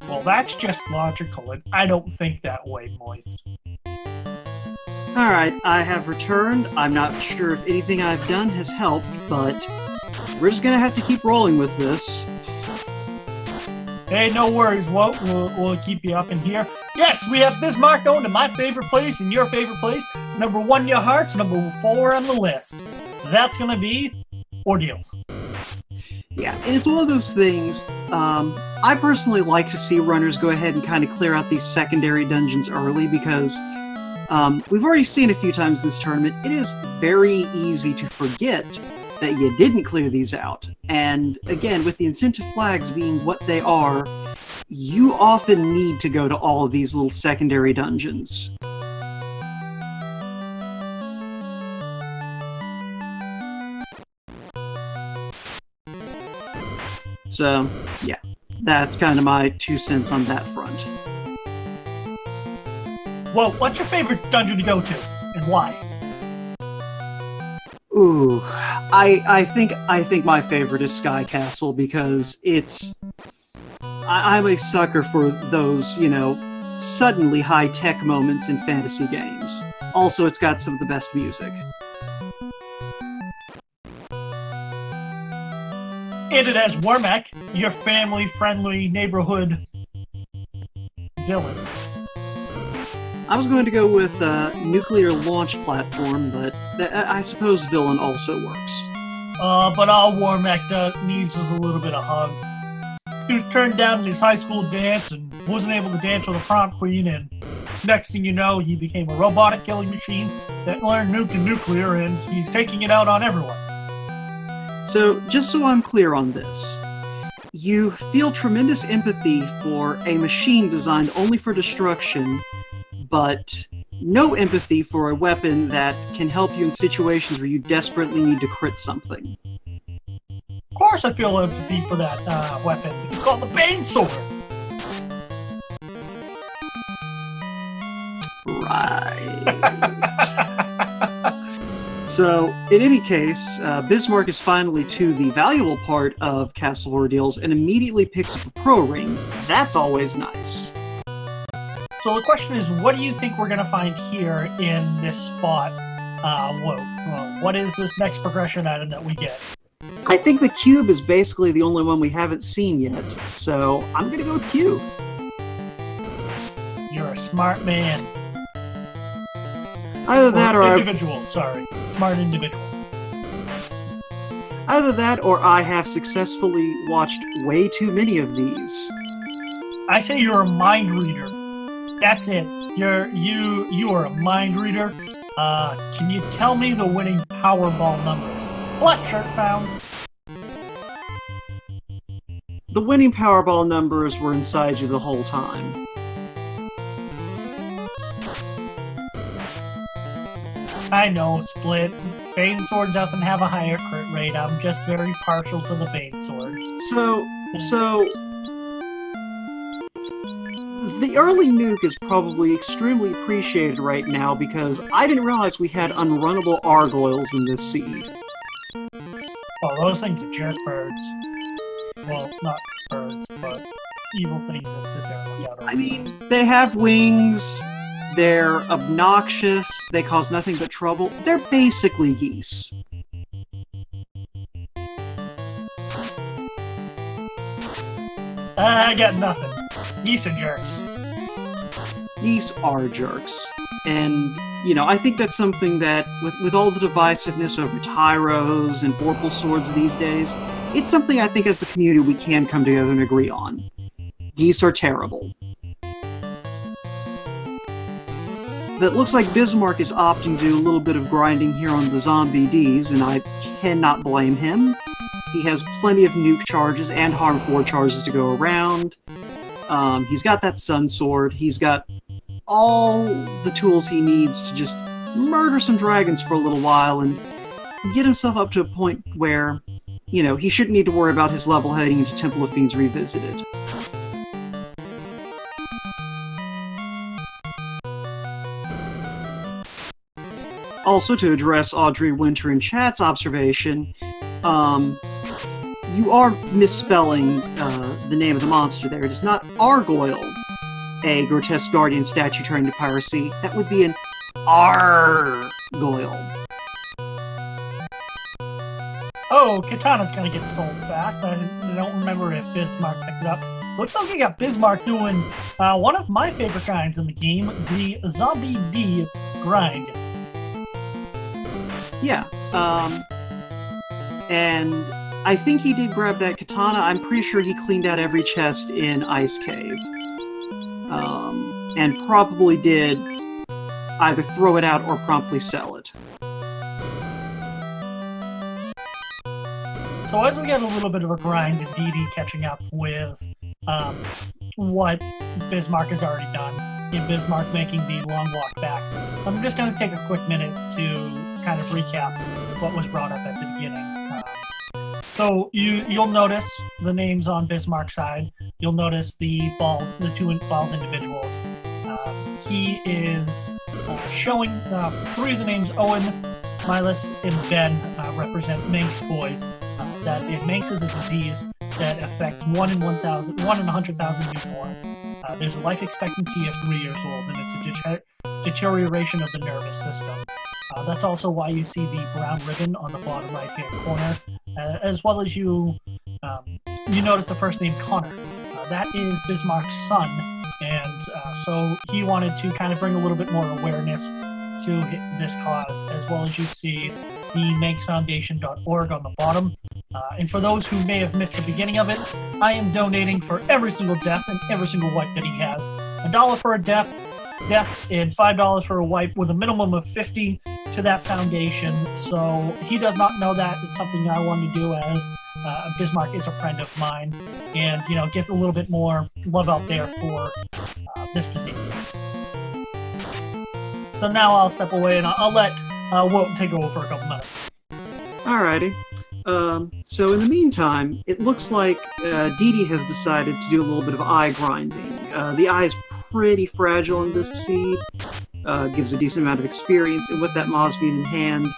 Well, that's just logical, and I don't think that way, Moist. Alright, I have returned. I'm not sure if anything I've done has helped, but we're just gonna have to keep rolling with this. Hey, no worries, we'll keep you up in here. Yes, we have Bismarck going to my favorite place and your favorite place. Number 1 in your hearts, number 4 on the list. That's gonna be Ordeals. Yeah, and it's one of those things, I personally like to see runners go ahead and kind of clear out these secondary dungeons early, because we've already seen a few times this tournament, it is very easy to forget that you didn't clear these out. And again, with the incentive flags being what they are, you often need to go to all of these little secondary dungeons. So, yeah, that's kind of my 2 cents on that front. Well, what's your favorite dungeon to go to, and why? Ooh, I think my favorite is Sky Castle, because it's... I'm a sucker for those, you know, suddenly high-tech moments in fantasy games. Also, it's got some of the best music. And it has Wormack, your family-friendly neighborhood villain. I was going to go with Nuclear Launch Platform, but I suppose Villain also works. But all Wormack needs is a little bit of hug. He was turned down in his high school dance and wasn't able to dance with a prom queen, and next thing you know, he became a robotic killing machine that learned nuke and nuclear, and he's taking it out on everyone. So, just so I'm clear on this, you feel tremendous empathy for a machine designed only for destruction, but no empathy for a weapon that can help you in situations where you desperately need to crit something. Of course I feel empathy for that weapon. It's called the Bane Sword. Right. So, in any case, Bismarck is finally to the valuable part of Castle Ordeals and immediately picks up a pro ring. That's always nice. So the question is, what do you think we're going to find here in this spot? What is this next progression item that we get? I think the cube is basically the only one we haven't seen yet, so I'm going to go with cube. You're a smart man. Either that or individual, sorry. Smart individual. Either that or I have successfully watched way too many of these. I say you're a mind reader. That's it. You are a mind reader. Can you tell me the winning Powerball numbers? Black shirt found. The winning Powerball numbers were inside you the whole time. I know, Split. Bane Sword doesn't have a higher crit rate. I'm just very partial to the Bane Sword. So... The early nuke is probably extremely appreciated right now because I didn't realize we had unrunnable Argoyles in this seed. Oh, those things are jerk birds. Well, not birds, but evil things that sit there and look out. I mean, they have wings, they're obnoxious, they cause nothing but trouble. They're basically geese. I got nothing. Geese are jerks. Geese are jerks. And, you know, I think that's something that, with all the divisiveness over Tyros and Vorpal swords these days, it's something I think as the community we can come together and agree on. Geese are terrible. But it looks like Bismark is opting to do a little bit of grinding here on the zombie Ds, and I cannot blame him. He has plenty of nuke charges and harm 4 charges to go around. He's got that Sun Sword. He's got all the tools he needs to just murder some dragons for a little while and get himself up to a point where, you know, he shouldn't need to worry about his level heading into Temple of Fiends Revisited. Also, to address Audrey Winter in chat's observation, you are misspelling the name of the monster there. It is not Argoyle, a grotesque guardian statue turned to piracy. That would be an Argoyle. Oh, Katana's gonna get sold fast. I don't remember if Bismarck picked it up. Looks like we got Bismarck doing one of my favorite grinds in the game, the Zombie D grind. Yeah, and I think he did grab that katana. I'm pretty sure he cleaned out every chest in Ice Cave. And probably did either throw it out or promptly sell it. So as we get a little bit of a grind, DD catching up with what Bismarck has already done, in Bismarck making the long walk back, I'm just going to take a quick minute to kind of recap what was brought up at the beginning. So you'll notice the names on Bismarck's side. You'll notice the two bald individuals. He is showing 3 of the names: Owen, Milas, and Ben represent Manx boys. That Manx is a disease that affects 1 in 100,000 newborns. There's a life expectancy of 3 years old, and it's a deterioration of the nervous system. That's also why you see the brown ribbon on the bottom right-hand corner, as well as you notice the first name Connor. That is Bismarck's son, and so he wanted to kind of bring a little bit more awareness to this cause, as well as you see the ManxFoundation.org on the bottom. And for those who may have missed the beginning of it, I am donating for every single death and every single wipe that he has. $1 for a death, and $5 for a wipe, with a minimum of 50 to that foundation. So he does not know that. It's something I wanted to do, as Bismarck is a friend of mine, and, you know, get a little bit more love out there for this disease. So now I'll step away and I'll let Wotan take over for a couple minutes. Alrighty. So in the meantime, it looks like Dee has decided to do a little bit of eye grinding. The eye is pretty fragile in this seed, gives a decent amount of experience, and with that Mosbeam in hand,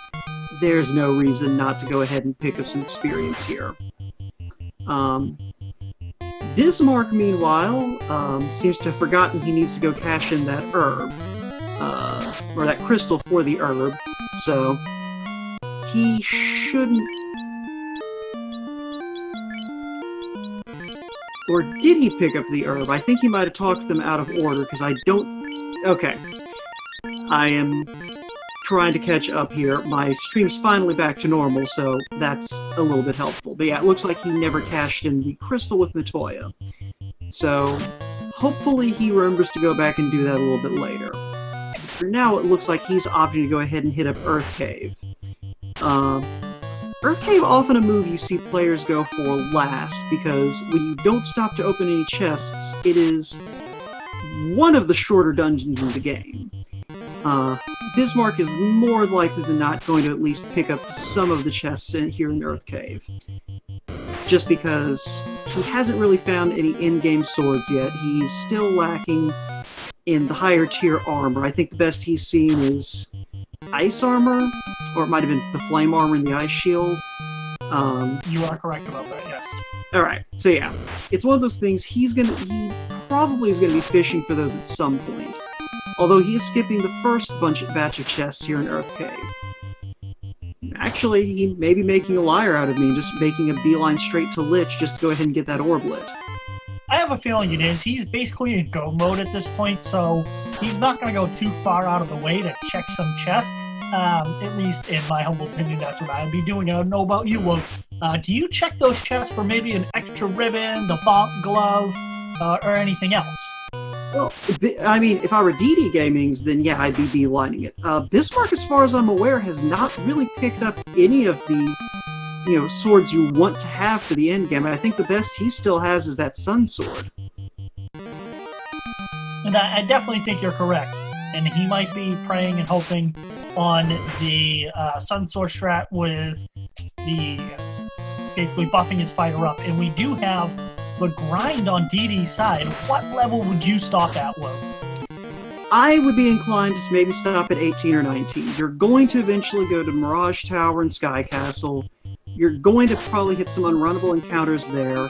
there's no reason not to go ahead and pick up some experience here. Bismarck, meanwhile, seems to have forgotten he needs to go cash in that herb, or that crystal for the herb, so he shouldn't... Or did he pick up the herb? I think he might have talked them out of order, because I don't... Okay. I am trying to catch up here. My stream's finally back to normal, so that's a little bit helpful. But yeah, it looks like he never cashed in the crystal with Matoya. So, hopefully he remembers to go back and do that a little bit later. For now, it looks like he's opting to go ahead and hit up Earth Cave. Earth Cave, often a move you see players go for last, because when you don't stop to open any chests, it is one of the shorter dungeons in the game. Bismarck is more likely than not going to at least pick up some of the chests here in Earth Cave. Just because he hasn't really found any in-game swords yet. He's still lacking in the higher tier armor. I think the best he's seen is ice armor, or it might have been the flame armor and the ice shield. You are correct about that, yes. Alright, so yeah. It's one of those things he probably is going to be fishing for those at some point. Although he is skipping the first batch of chests here in Earth Cave. Actually, he may be making a liar out of me and just making a beeline straight to Lich just to go ahead and get that orb lit. I have a feeling it is. He's basically in go mode at this point, so he's not going to go too far out of the way to check some chests. At least in my humble opinion, that's what I'd be doing. I don't know about you, Wolf. Do you check those chests for maybe an extra ribbon, the bonk glove, or anything else? Well, I mean, if I were DD Gaming's, then yeah, I'd be beelining it. Bismarck, as far as I'm aware, has not really picked up any of the, swords you want to have for the endgame. I think the best he still has is that Sun Sword. And I definitely think you're correct. And he might be praying and hoping on the Sun Sword strat with the basically buffing his fighter up. And we do have the grind on DD's side. What level would you stop at, Will? I would be inclined to maybe stop at 18 or 19. You're going to eventually go to Mirage Tower and Sky Castle. You're going to probably hit some unrunnable encounters there,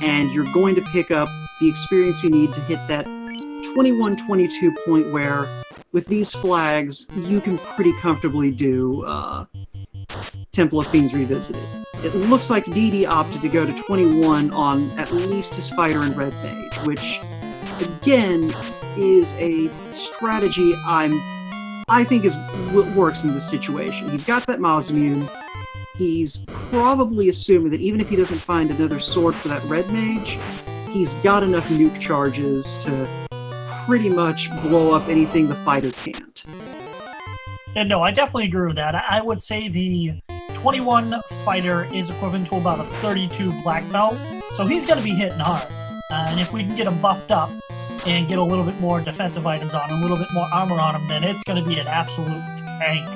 and you're going to pick up the experience you need to hit that 21-22 point where, with these flags, you can pretty comfortably do Temple of Fiends Revisited. It looks like DD opted to go to 21 on at least his fighter and Red Mage, which, again, is a strategy I think is what works in this situation. He's got that Mausamune. He's probably assuming that even if he doesn't find another sword for that Red Mage, he's got enough nuke charges to pretty much blow up anything the fighter can't. And no, I definitely agree with that. I would say the 21 fighter is equivalent to about a 32 black belt, so he's going to be hitting hard. And if we can get him buffed up and get a little bit more defensive items on him, a little bit more armor on him, then it's going to be an absolute tank.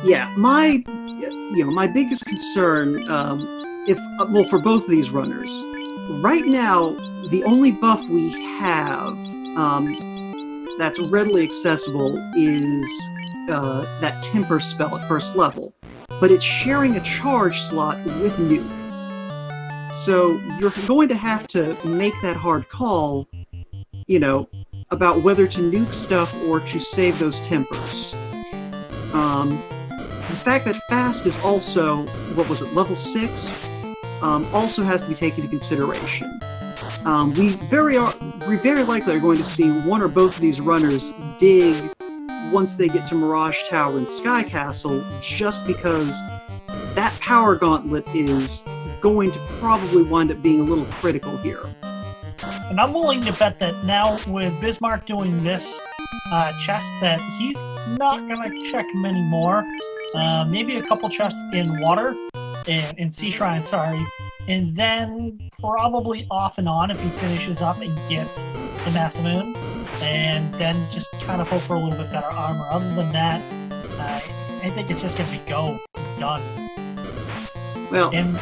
Yeah, my biggest concern, for both of these runners, right now the only buff we have that's readily accessible is that Temper spell at first level, but it's sharing a charge slot with Nuke. So you're going to have to make that hard call, about whether to nuke stuff or to save those Tempers. The fact that Fast is also, level 6, also has to be taken into consideration. We very likely are going to see one or both of these runners dig once they get to Mirage Tower and Sky Castle, just because that power gauntlet is going to probably wind up being a little critical here. And I'm willing to bet that now with Bismarck doing this chest that he's not going to check many more. Maybe a couple chests in water, in Sea Shrine, sorry, and then probably off and on if he finishes up and gets the Mausamune, and then just kind of hope for a little bit better armor. Other than that, I think it's just going to be done. Well, and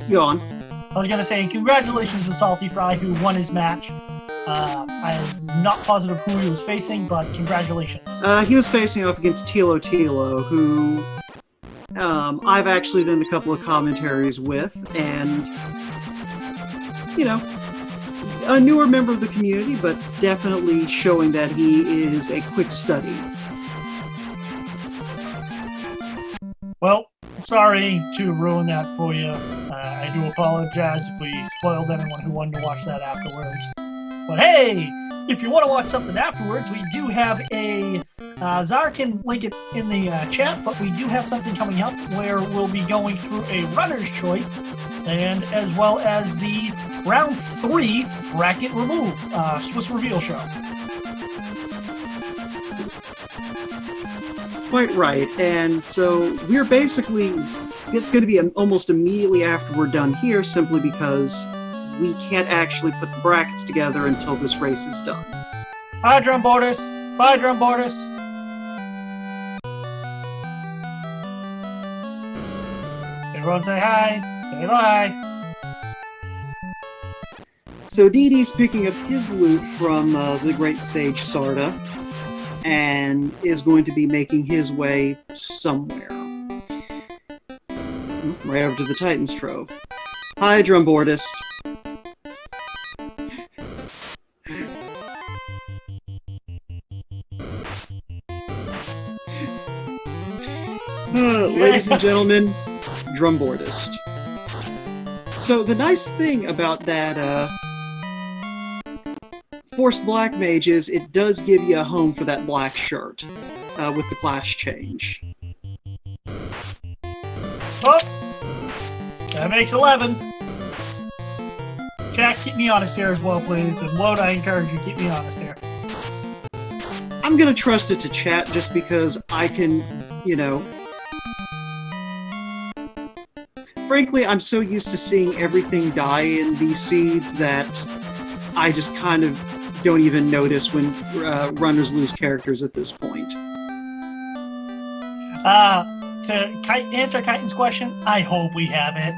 go on. I was going to say, congratulations to Salty Fry, who won his match. I'm not positive who he was facing, but congratulations. He was facing off against Tilo Tilo, who I've actually done a couple of commentaries with, and you know, a newer member of the community, but definitely showing that he is a quick study. Well, sorry to ruin that for you. I do apologize if we spoiled anyone who wanted to watch that afterwards. But hey, if you want to watch something afterwards, we do have a... Zara can link it in the chat, but we do have something coming up where we'll be going through a runner's choice, and as well as the round 3 bracket remove Swiss reveal show. Quite right, and so we're basically, it's going to be almost immediately after we're done here, simply because we can't actually put the brackets together until this race is done. Bye, Drumboardus! Bye, Drumboardus! Everyone say hi! Say bye! So Didi's picking up his loot from the great sage Sarda, and is going to be making his way somewhere. Right over to the Titan's Trove. Hi, Drumboardist. Ladies and gentlemen, Drumboardist. So the nice thing about that Forced Black Mage is it does give you a home for that black shirt with the class change. Oh! That makes 11. Jack, keep me honest here as well, please. And Lode, I encourage you, keep me honest here. I'm gonna trust it to chat just because I can, you know... Frankly, I'm so used to seeing everything die in these seeds that I just kind of don't even notice when runners lose characters at this point. To answer Kyton's question, I hope we have it.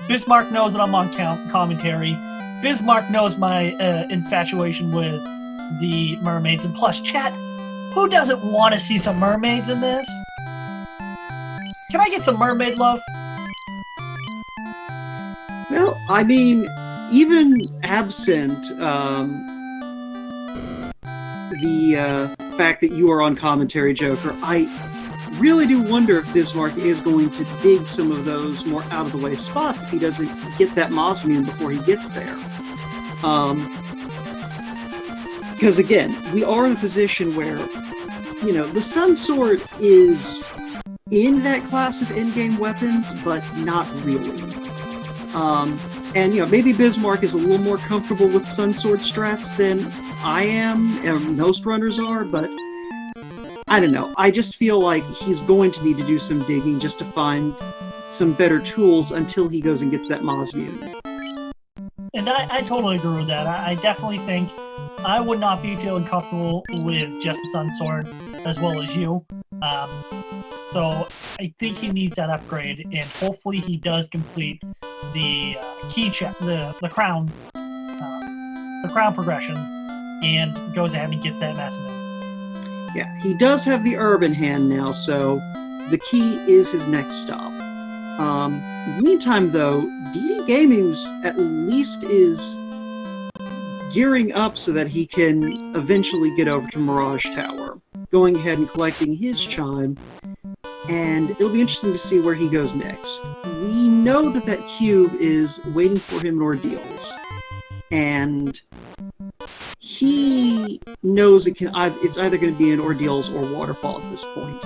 Bismarck knows that I'm on commentary. Bismarck knows my infatuation with the mermaids, and plus, chat, who doesn't want to see some mermaids in this? Can I get some mermaid love? Well, I mean, even absent the fact that you are on commentary, Joker, I really do wonder if Bismarck is going to dig some of those more out-of-the-way spots if he doesn't get that Mosmune before he gets there. Because, again, we are in a position where, you know, the Sun Sword is in that class of in-game weapons, but not really. And, you know, maybe Bismarck is a little more comfortable with Sun Sword strats than I am, and most runners are, but I don't know. I just feel like he's going to need to do some digging just to find some better tools until he goes and gets that Mosmune. And I totally agree with that. I definitely think I would not be feeling comfortable with just the Sun Sword as well as you. So I think he needs that upgrade, and hopefully he does complete the key check, the crown progression, and goes ahead and gets that Mosmune. Yeah, he does have the herb in hand now, so the key is his next stop. In the meantime, though, DD Gaming's at least is gearing up so that he can eventually get over to Mirage Tower, going ahead and collecting his chime, and it'll be interesting to see where he goes next. We know that that cube is waiting for him in Ordeals, and he knows it's either going to be in Ordeals or Waterfall at this point.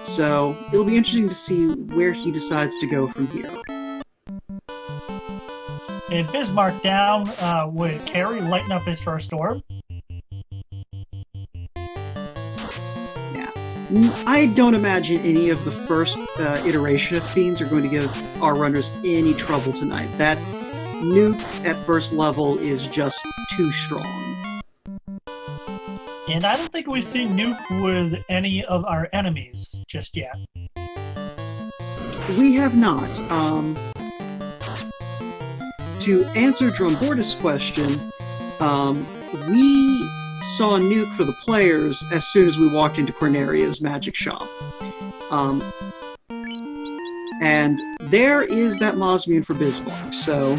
So it'll be interesting to see where he decides to go from here. And Bismarck down with Carry lighting up his first orb. Yeah. I don't imagine any of the first iteration of Fiends are going to give our runners any trouble tonight. That nuke at first level is just too strong. And I don't think we've seen nuke with any of our enemies just yet. We have not. To answer Drumboardus' question, we saw nuke for the players as soon as we walked into Corneria's magic shop. And there is that Mosmune for Bismarck, so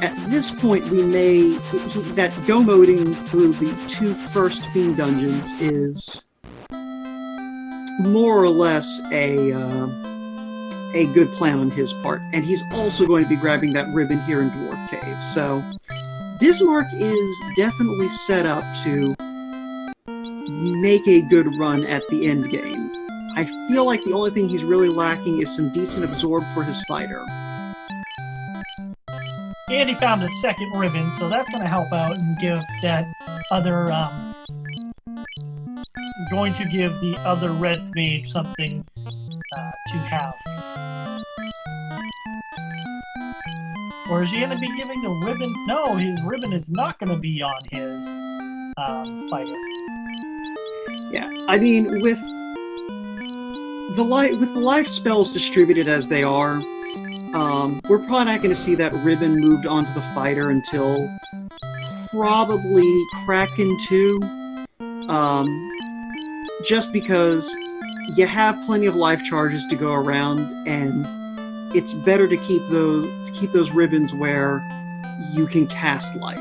at this point, we may that go-moding through the 2 first Fiend dungeons is more or less a good plan on his part, and he's also going to be grabbing that ribbon here in Dwarf Cave. So Bismarck is definitely set up to make a good run at the end game. I feel like the only thing he's really lacking is some decent absorb for his fighter. And he found a second ribbon, so that's going to help out and give that other, going to give the other red mage something to have. Or is he going to be giving the ribbon? No, his ribbon is not going to be on his fighter. Yeah, I mean, with the life spells distributed as they are, we're probably not going to see that ribbon moved onto the fighter until probably Kraken 2. Just because you have plenty of life charges to go around, and it's better to keep those ribbons where you can cast life.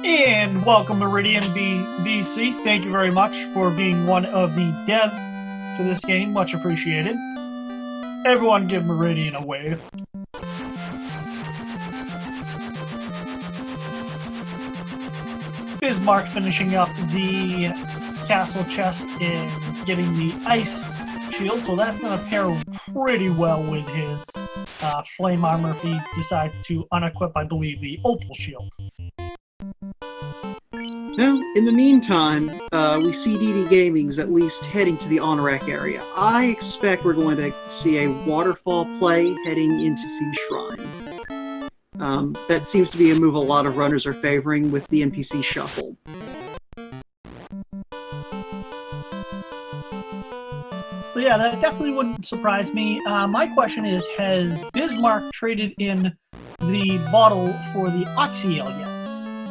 And welcome Meridian BC. Thank you very much for being one of the devs to this game. Much appreciated. Everyone give Meridian a wave. Bismarck finishing up the castle chest and getting the ice shield, so that's going to pair pretty well with his flame armor if he decides to unequip, I believe, the opal shield. Now, in the meantime, we see DD Gaming's at least heading to the Honorac area. I expect we're going to see a waterfall play heading into Sea Shrine. That seems to be a move a lot of runners are favoring with the NPC shuffle. So yeah, that definitely wouldn't surprise me. My question is, has Bismarck traded in the bottle for the Oxyale yet?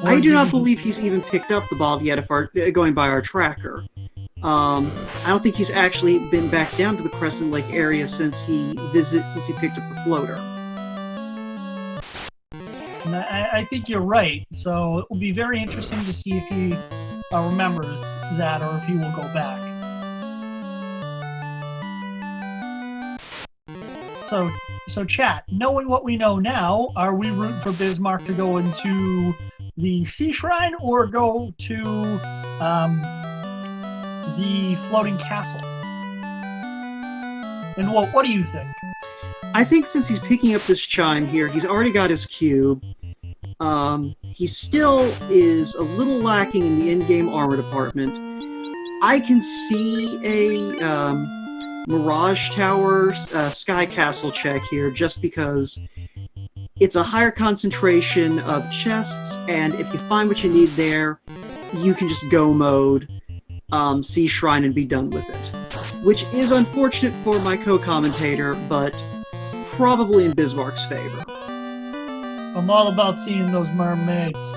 I do not believe he's even picked up the bottle yet, if going by our tracker. I don't think he's actually been back down to the Crescent Lake area since he picked up the floater. And I think you're right, so it will be very interesting to see if he remembers that or if he will go back. So chat, knowing what we know now, are we rooting for Bismarck to go into the Sea Shrine or go to the floating castle? And what do you think? I think since he's picking up this chime here, he's already got his cube. He still is a little lacking in the in-game armor department. I can see a Mirage Tower Sky Castle check here, just because it's a higher concentration of chests, and if you find what you need there, you can just go mode Sea Shrine and be done with it. Which is unfortunate for my co-commentator, but probably in Bismarck's favor. I'm all about seeing those mermaids.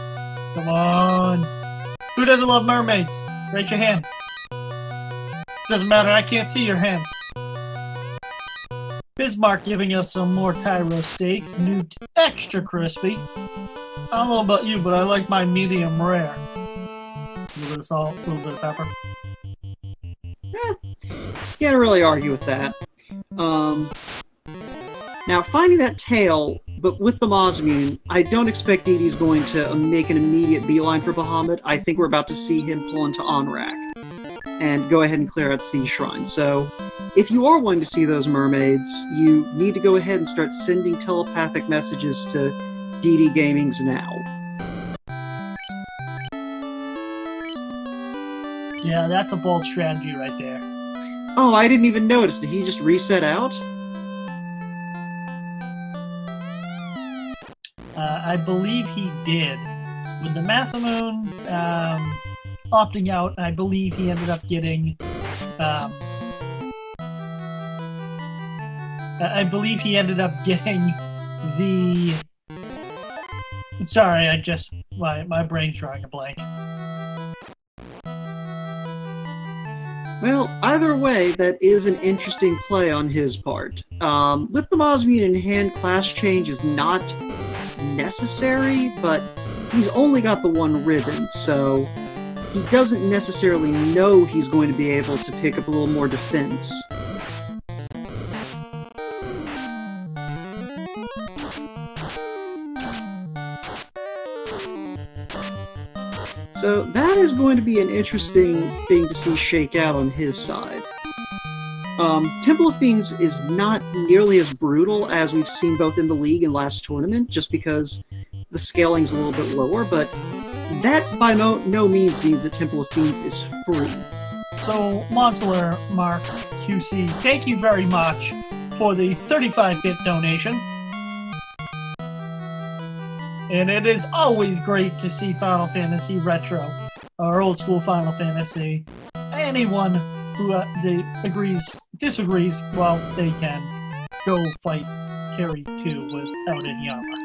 Come on. Who doesn't love mermaids? Raise your hand. Doesn't matter, I can't see your hands. Bismarck giving us some more Tyro steaks, new extra crispy. I don't know about you, but I like my medium rare. A little bit of salt, a little bit of pepper. Can't really argue with that. Now, finding that tail, but with the Mosmune, I don't expect DD's going to make an immediate beeline for Bahamut. I think we're about to see him pull into Onrak and go ahead and clear out Sea Shrine. So, if you are wanting to see those mermaids, you need to go ahead and start sending telepathic messages to DD Gaming's now. Yeah, that's a bold strategy right there. Oh, I didn't even notice. Did he just reset out? I believe he did. With the Masamune opting out, I believe he ended up getting... I believe he ended up getting the... Sorry, my brain's drawing a blank. Well, either way, that is an interesting play on his part. With the Mosmian in hand, class change is not necessary, but he's only got the one ribbon, so he doesn't necessarily know he's going to be able to pick up a little more defense. So that is going to be an interesting thing to see shake out on his side. Temple of Fiends is not nearly as brutal as we've seen both in the League and last tournament, just because the scaling's a little bit lower, but that by no means that Temple of Fiends is free. So, Monster Mark QC, thank you very much for the 35-bit donation. And it is always great to see Final Fantasy Retro, or old school Final Fantasy. Anyone who disagrees, well, they can go fight Carry 2 without any armor.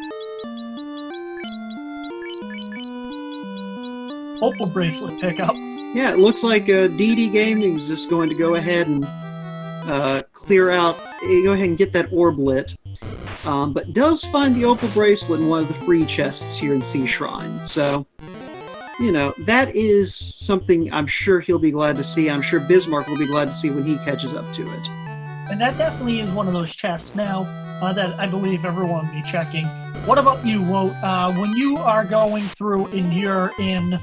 Opal bracelet pickup. Yeah, it looks like DD Gaming is just going to go ahead and clear out, go ahead and get that orb lit. But does find the Opal bracelet in one of the free chests here in Sea Shrine. So, you know, that is something I'm sure he'll be glad to see. I'm sure Bismark will be glad to see when he catches up to it. And that definitely is one of those chests now that I believe everyone will be checking. What about you, Wout? When you are going through and you're in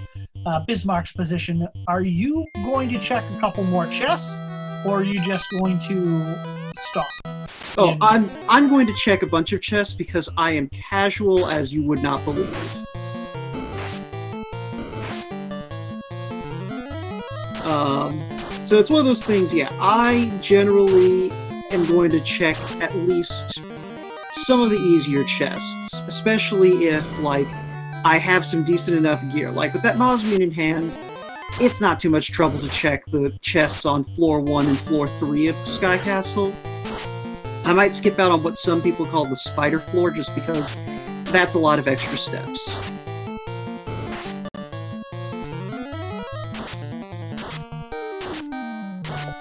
Bismarck's position, are you going to check a couple more chests, or are you just going to stop? Oh, I'm going to check a bunch of chests because I am casual as you would not believe. So it's one of those things, yeah, I generally am going to check at least some of the easier chests, especially if, like, I have some decent enough gear. Like, with that Mosmian in hand, it's not too much trouble to check the chests on floor 1 and floor 3 of Sky Castle. I might skip out on what some people call the spider floor, just because that's a lot of extra steps.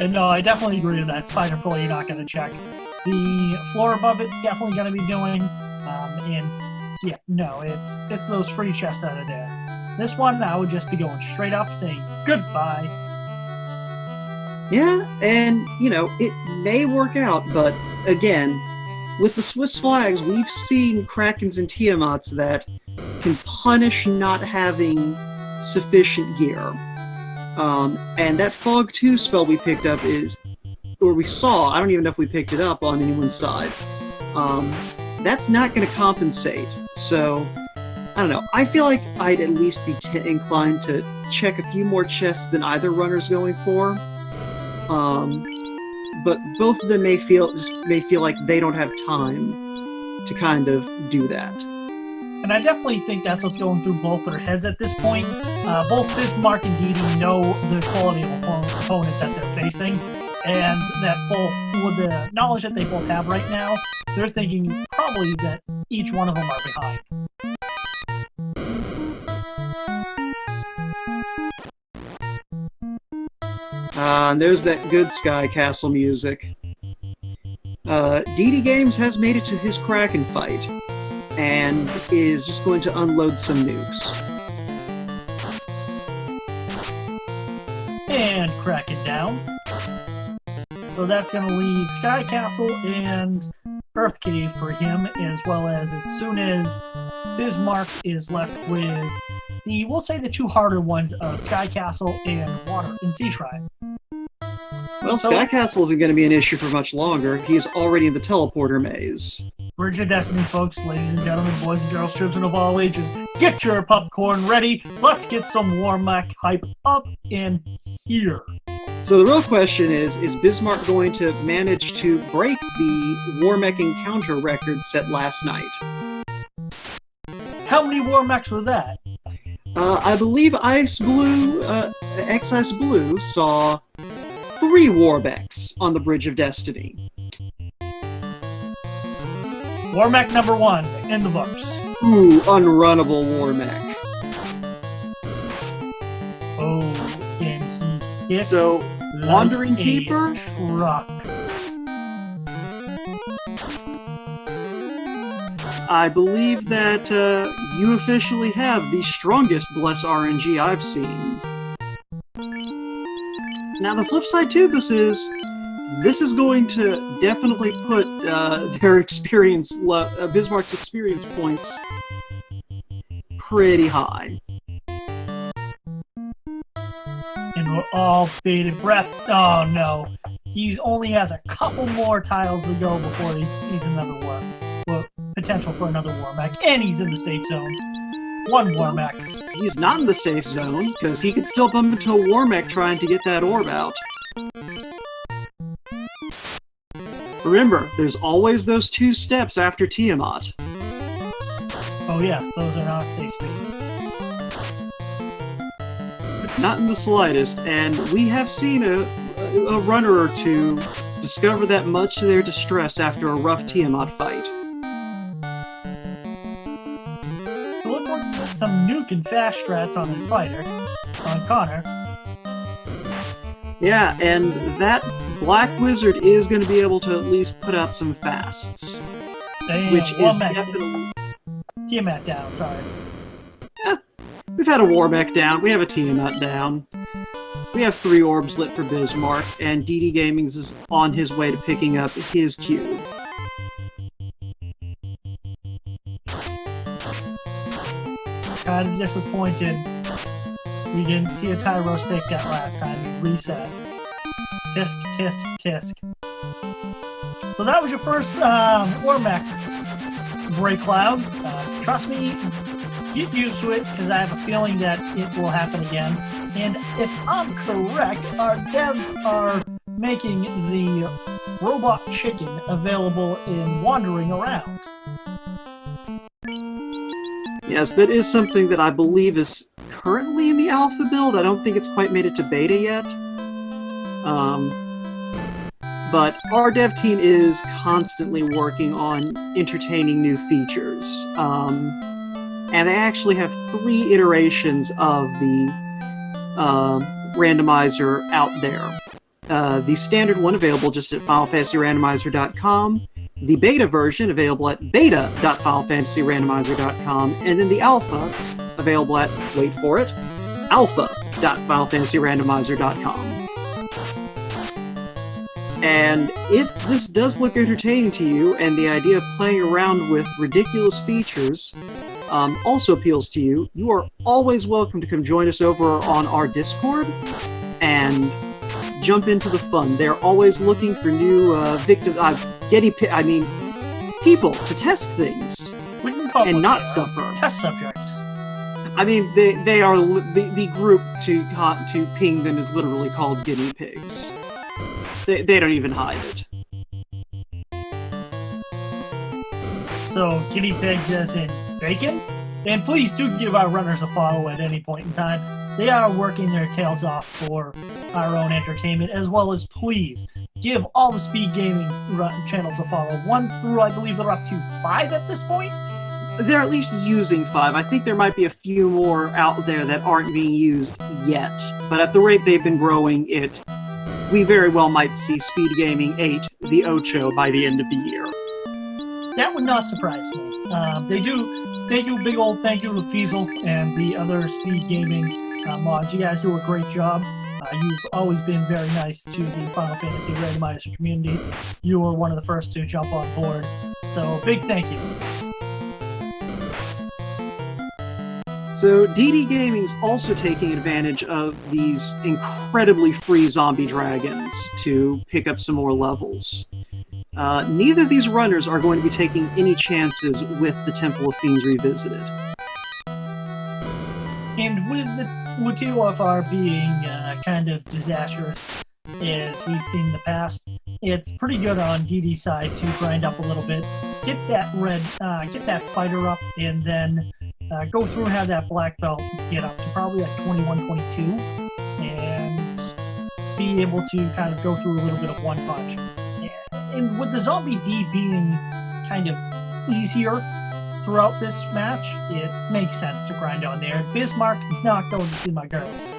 And no, I definitely agree with that. Spider floor, you're not going to check. The floor above it, definitely going to be doing. And yeah, no, it's those free chests that are there. This one, I would just be going straight up, saying goodbye. Yeah, and, you know, it may work out, but again, with the Swiss flags, we've seen Krakens and Tiamats that can punish not having sufficient gear. And that Fog 2 spell we picked up is, or we saw, I don't even know if we picked it up on anyone's side, that's not going to compensate. So, I don't know, I feel like I'd at least be inclined to check a few more chests than either runner's going for. But both of them may feel like they don't have time to kind of do that. And I definitely think that's what's going through both their heads at this point. Both Bismarck and Didi know the quality of opponent that they're facing, and that both, with the knowledge that they both have right now, they're thinking probably that each one of them are behind. And there's that good Sky Castle music. DD Games has made it to his Kraken fight, and is just going to unload some nukes. And crack it down. So that's going to leave Sky Castle and Earth Cave for him, as well as soon as Bismarck is left with we'll say the two harder ones of Sky Castle and Water and Sea Shrine. Well, Sky Castle isn't going to be an issue for much longer. He is already in the teleporter maze. Bridge of Destiny, folks, ladies and gentlemen, boys and girls, children of all ages, get your popcorn ready. Let's get some Warmack hype up in here. So the real question is Bismarck going to manage to break the Warmech encounter record set last night? How many Warmechs were that? I believe X-Ice Blue saw 3 Warmechs on the Bridge of Destiny. Warmech number 1 in the books. Ooh, unrunnable Warmech. Oh, and he hits. So Wandering Like a Keeper? Truck. I believe that you officially have the strongest Bless RNG I've seen. Now, the flip side to this is going to definitely put their experience, Bismarck's experience points pretty high. And we're all bated breath. Oh no. He only has a couple more tiles to go before he's another war. Well, potential for another war mech. And he's in the safe zone. One war mech. He's not in the safe zone, because he could still bump into a war mech trying to get that orb out. Remember, there's always those 2 steps after Tiamat. Oh yes, those are not safe spaces. Not in the slightest, and we have seen a runner or two discover that much to their distress after a rough Tiamat fight. So look for some nuke and fast strats on his fighter, on Connor. Yeah, and that Black Wizard is going to be able to at least put out some fasts. Damn, which is definitely... Tiamat down, sorry. We've had a war mech down, we have a Tiamat down. We have 3 orbs lit for Bismarck, and DD Gaming's is on his way to picking up his cube. Kind of disappointed we didn't see a Tyro stick that last time. He reset. Tisk, tisk, tisk. So that was your first war mech, Grey Cloud. Trust me, get used to it, because I have a feeling that it will happen again. And if I'm correct, our devs are making the robot chicken available in Wandering Around. Yes, that is something that I believe is currently in the alpha build. I don't think it's quite made it to beta yet. But our dev team is constantly working on entertaining new features. And they actually have 3 iterations of the randomizer out there. The standard one available just at FinalFantasyRandomizer.com, the beta version available at beta.FinalFantasyRandomizer.com, and then the alpha available at, wait for it, alpha.FinalFantasyRandomizer.com. And if this does look entertaining to you, and the idea of playing around with ridiculous features also appeals to you, you are always welcome to come join us over on our Discord and jump into the fun. They're always looking for new people to test things and not suffer. Test subjects. I mean, they are the group to ping them is literally called guinea pigs. They don't even hide it. So, guinea pigs as in bacon? And please do give our runners a follow at any point in time. They are working their tails off for our own entertainment, as well as please give all the Speed Gaming channels a follow. 1 through, I believe they're up to 5 at this point? They're at least using 5. I think there might be a few more out there that aren't being used yet. But at the rate they've been growing we very well might see Speed Gaming 8, the Ocho, by the end of the year. That would not surprise me. They do big old thank you to Fiesel and the other Speed Gaming mods. You guys do a great job. You've always been very nice to the Final Fantasy Randomizer community. You were one of the first to jump on board. So, big thank you. So DD Gaming's also taking advantage of these incredibly free zombie dragons to pick up some more levels. Neither of these runners are going to be taking any chances with the Temple of Fiends Revisited. And with the TOFR being kind of disastrous, as we've seen in the past, it's pretty good on DD's side to grind up a little bit, get that get that fighter up, and then go through and have that black belt get up to probably like 21, 22, and be able to kind of go through a little bit of one punch. And with the Zombie D being kind of easier throughout this match, it makes sense to grind on there. Bismarck, not going to see my girls.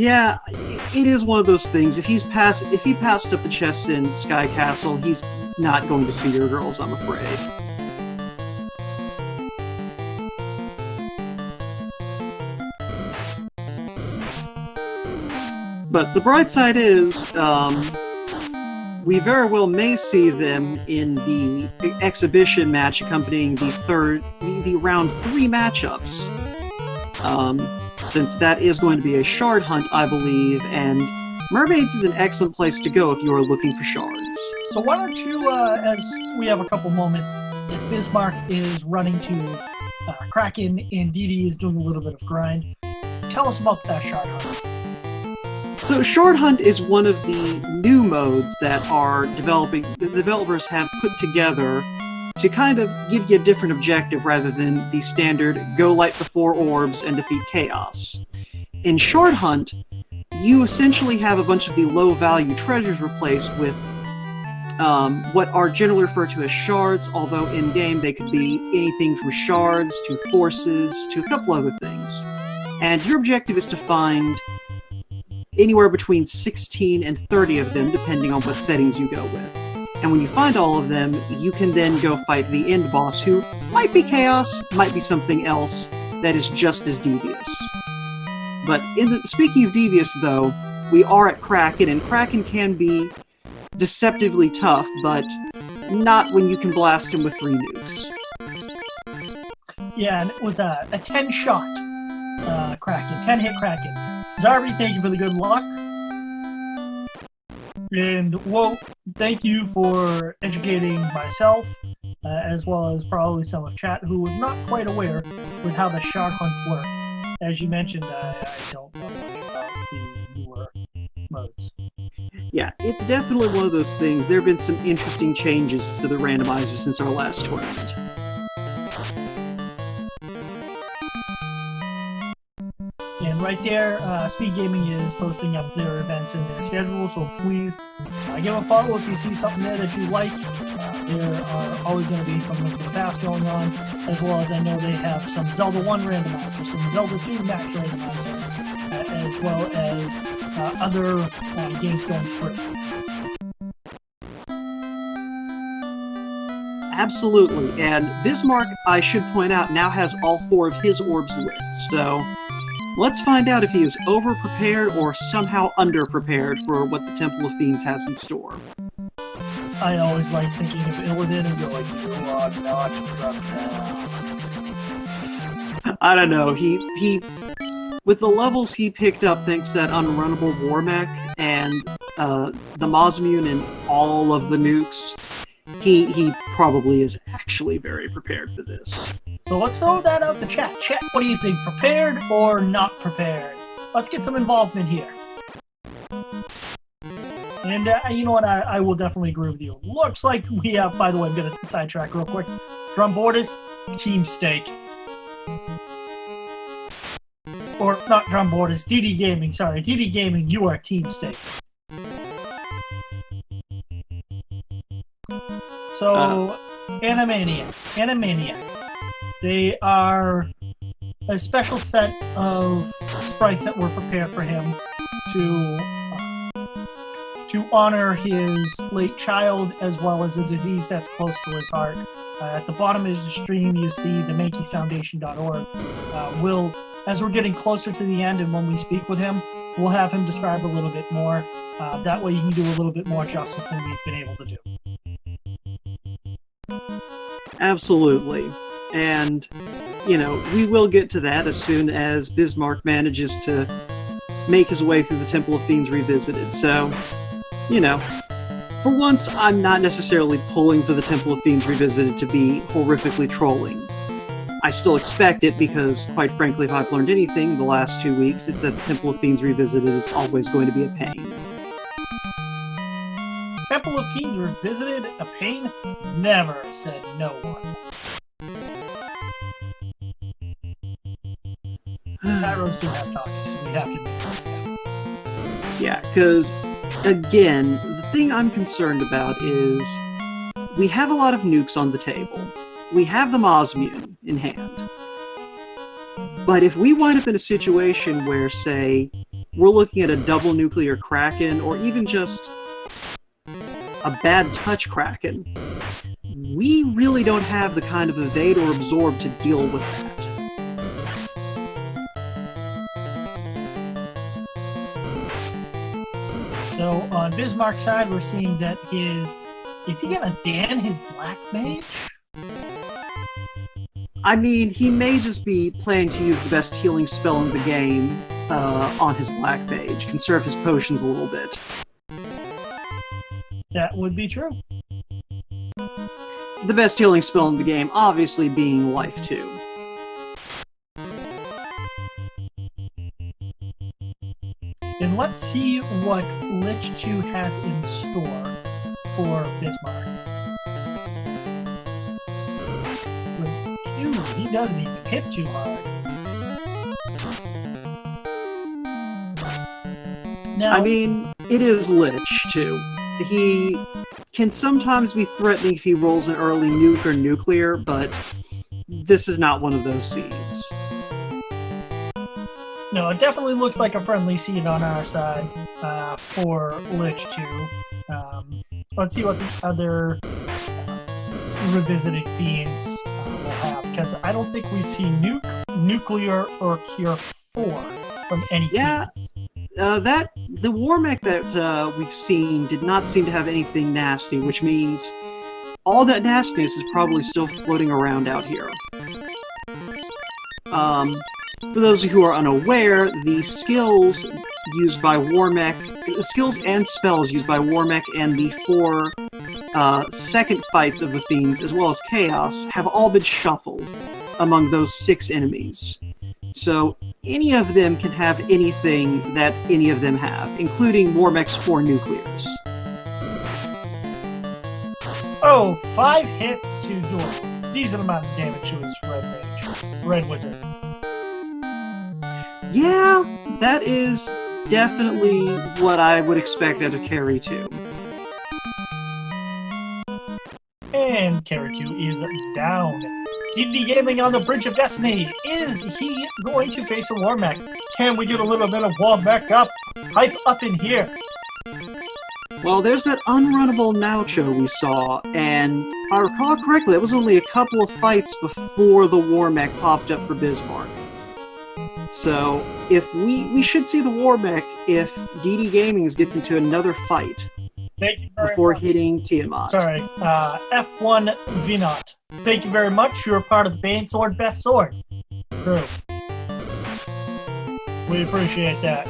Yeah, it is one of those things. If he passed up the chests in Sky Castle, he's not going to see your girls, I'm afraid. But the bright side is, we very well may see them in the exhibition match accompanying the round 3 matchups. Since that is going to be a shard hunt, I believe, and Mermaids is an excellent place to go if you are looking for shards. So why don't you, as we have a couple moments, as Bismarck is running to Kraken and Dee Dee is doing a little bit of grind, tell us about that shard hunt. So Shard Hunt is one of the new modes that the developers have put together to kind of give you a different objective rather than the standard go light the 4 orbs and defeat chaos. In Shard Hunt, you essentially have a bunch of the low-value treasures replaced with what are generally referred to as shards, although in-game they could be anything from shards to forces to a couple other things. And your objective is to find anywhere between 16 and 30 of them, depending on what settings you go with. And when you find all of them, you can then go fight the end boss, who might be Chaos, might be something else that is just as devious. But speaking of devious, though, we are at Kraken, and Kraken can be deceptively tough, but not when you can blast him with 3 nukes. Yeah, and it was a 10-shot Kraken, 10-hit Kraken. Zarby, thank you for the good luck. And, well, thank you for educating myself, as well as probably some of chat who was not quite aware with how the shard hunt worked. As you mentioned, I don't know much about the newer modes. Yeah, it's definitely one of those things. There have been some interesting changes to the randomizer since our last tournament. And right there, Speed Gaming is posting up their events in their schedule, so please give a follow if you see something there that you like. There are always going to be some Link to the Past going on, as well as I know they have some Zelda 1 randomizer, some Zelda 2 match randomizer, as well as other games going through. Absolutely, and Bismarck, I should point out, now has all 4 of his orbs lit, so let's find out if he is over-prepared or somehow under-prepared for what the Temple of Fiends has in store. I always like thinking of Illidan and going, you are not prepared. I don't know, he with the levels he picked up thanks to that unrunnable war mech and the Mosmune and all of the nukes, he probably is actually very prepared for this. So let's throw that out to chat. Chat, what do you think? Prepared or not prepared? Let's get some involvement here. And you know what? I will definitely agree with you. Looks like we have, by the way, I'm going to sidetrack real quick. Drum Borders, Team Steak. Or, not Drum Borders, DD Gaming, sorry. DD Gaming, you are Team Steak. So, Animania. They are a special set of sprites that were prepared for him to honor his late child, as well as a disease that's close to his heart. At the bottom of the stream, you see the MankeysFoundation.org. As we're getting closer to the end and when we speak with him, we'll have him describe a little bit more. That way you can do a little bit more justice than we've been able to do. Absolutely. And, you know, we will get to that as soon as Bismarck manages to make his way through the Temple of Fiends Revisited. So, you know, for once, I'm not necessarily pulling for the Temple of Fiends Revisited to be horrifically trolling. I still expect it because, quite frankly, if I've learned anything the last 2 weeks, it's that the Temple of Fiends Revisited is always going to be a pain. Temple of Fiends Revisited? A pain? Never, said no one. Arrows do have toxins, we have to do that. Yeah, because, again, the thing I'm concerned about is we have a lot of nukes on the table. We have the Mosmune in hand. But if we wind up in a situation where, say, we're looking at a double nuclear Kraken, or even just a bad touch Kraken, we really don't have the kind of evade or absorb to deal with that. So on Bismarck's side, we're seeing that is he gonna Dan his Black Mage? I mean, he may just be planning to use the best healing spell in the game on his Black Mage, conserve his potions a little bit. That would be true. The best healing spell in the game, obviously, being Life 2. Then let's see what Lich 2 has in store for Bismarck. With Q, he doesn't even hit too hard. Now, I mean, it is Lich 2. He can sometimes be threatening if he rolls an early nuke or nuclear, but this is not one of those seeds. no, it definitely looks like a friendly seed on our side for Lich 2. Let's see what the other revisited fiends will have, because I don't think we've seen nuclear or cure 4 from any fiends. The war mech that we've seen did not seem to have anything nasty, which means all that nastiness is probably still floating around out here. For those who are unaware, the skills used by Warmech, the skills and spells used by Warmech and the 4 second fights of the Fiends, as well as Chaos, have all been shuffled among those 6 enemies. So any of them can have anything that any of them have, including Warmech's 4 nuclears. Oh, 5 hits to Dwarf. Decent amount of damage to his Red Mage. Red Wizard. Yeah, that is definitely what I would expect out of Carry 2. And Carry 2 is down. D&D Gaming on the Bridge of Destiny. Is he going to face a Warmech? Can we get a little bit of Warmech hype up in here? Well, there's that unrunnable Naucho we saw, and if I recall correctly, it was only a couple of fights before the Warmech popped up for Bismarck. So, if we should see the Warmech if DD Gaming gets into another fight before hitting Tiamat. Sorry, F1 Vinot. Thank you very much. You're part of the Banesword Best Sword crew. We appreciate that.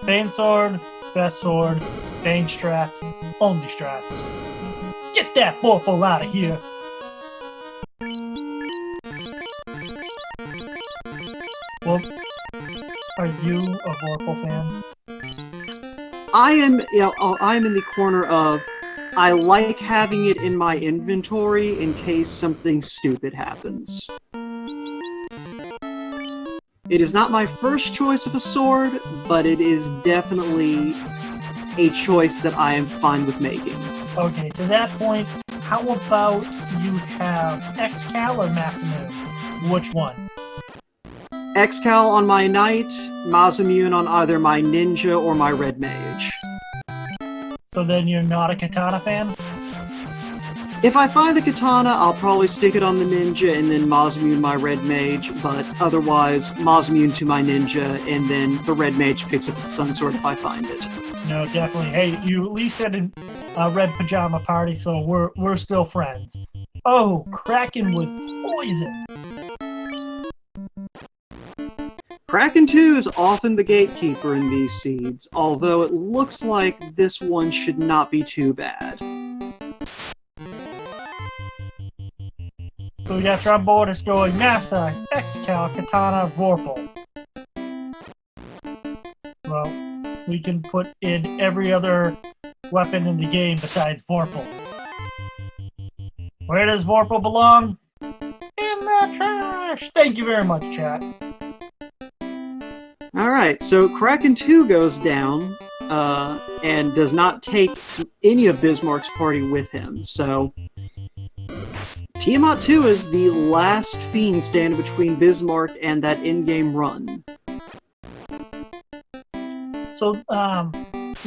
Banesword, Best Sword, Bane strats, only strats. Get that Vorpal out of here! Well, are you a Vorpal fan? I am in the corner of, I like having it in my inventory in case something stupid happens. It is not my first choice of a sword, but it is definitely a choice that I am fine with making. Okay, to that point, how about you have Excal or Maximum? Which one? Excal on my Knight, Masamune on either my Ninja or my Red Mage. So then you're not a Katana fan? If I find the Katana, I'll probably stick it on the Ninja and then Masamune my Red Mage, but otherwise, Masamune to my Ninja, and then the Red Mage picks up the Sun Sword if I find it. No, definitely. Hey, you at least said in a Red Pajama Party, so we're still friends. Oh, Kraken with poison! Kraken 2 is often the gatekeeper in these seeds, although it looks like this one should not be too bad. So we got Trombordus going Massa, Excal, Katana, Vorpal. Well, we can put in every other weapon in the game besides Vorpal. Where does Vorpal belong? In the trash! Thank you very much, chat. Alright, so Kraken 2 goes down, and does not take any of Bismarck's party with him, so Tiamat 2 is the last fiend standing between Bismarck and that in-game run. So,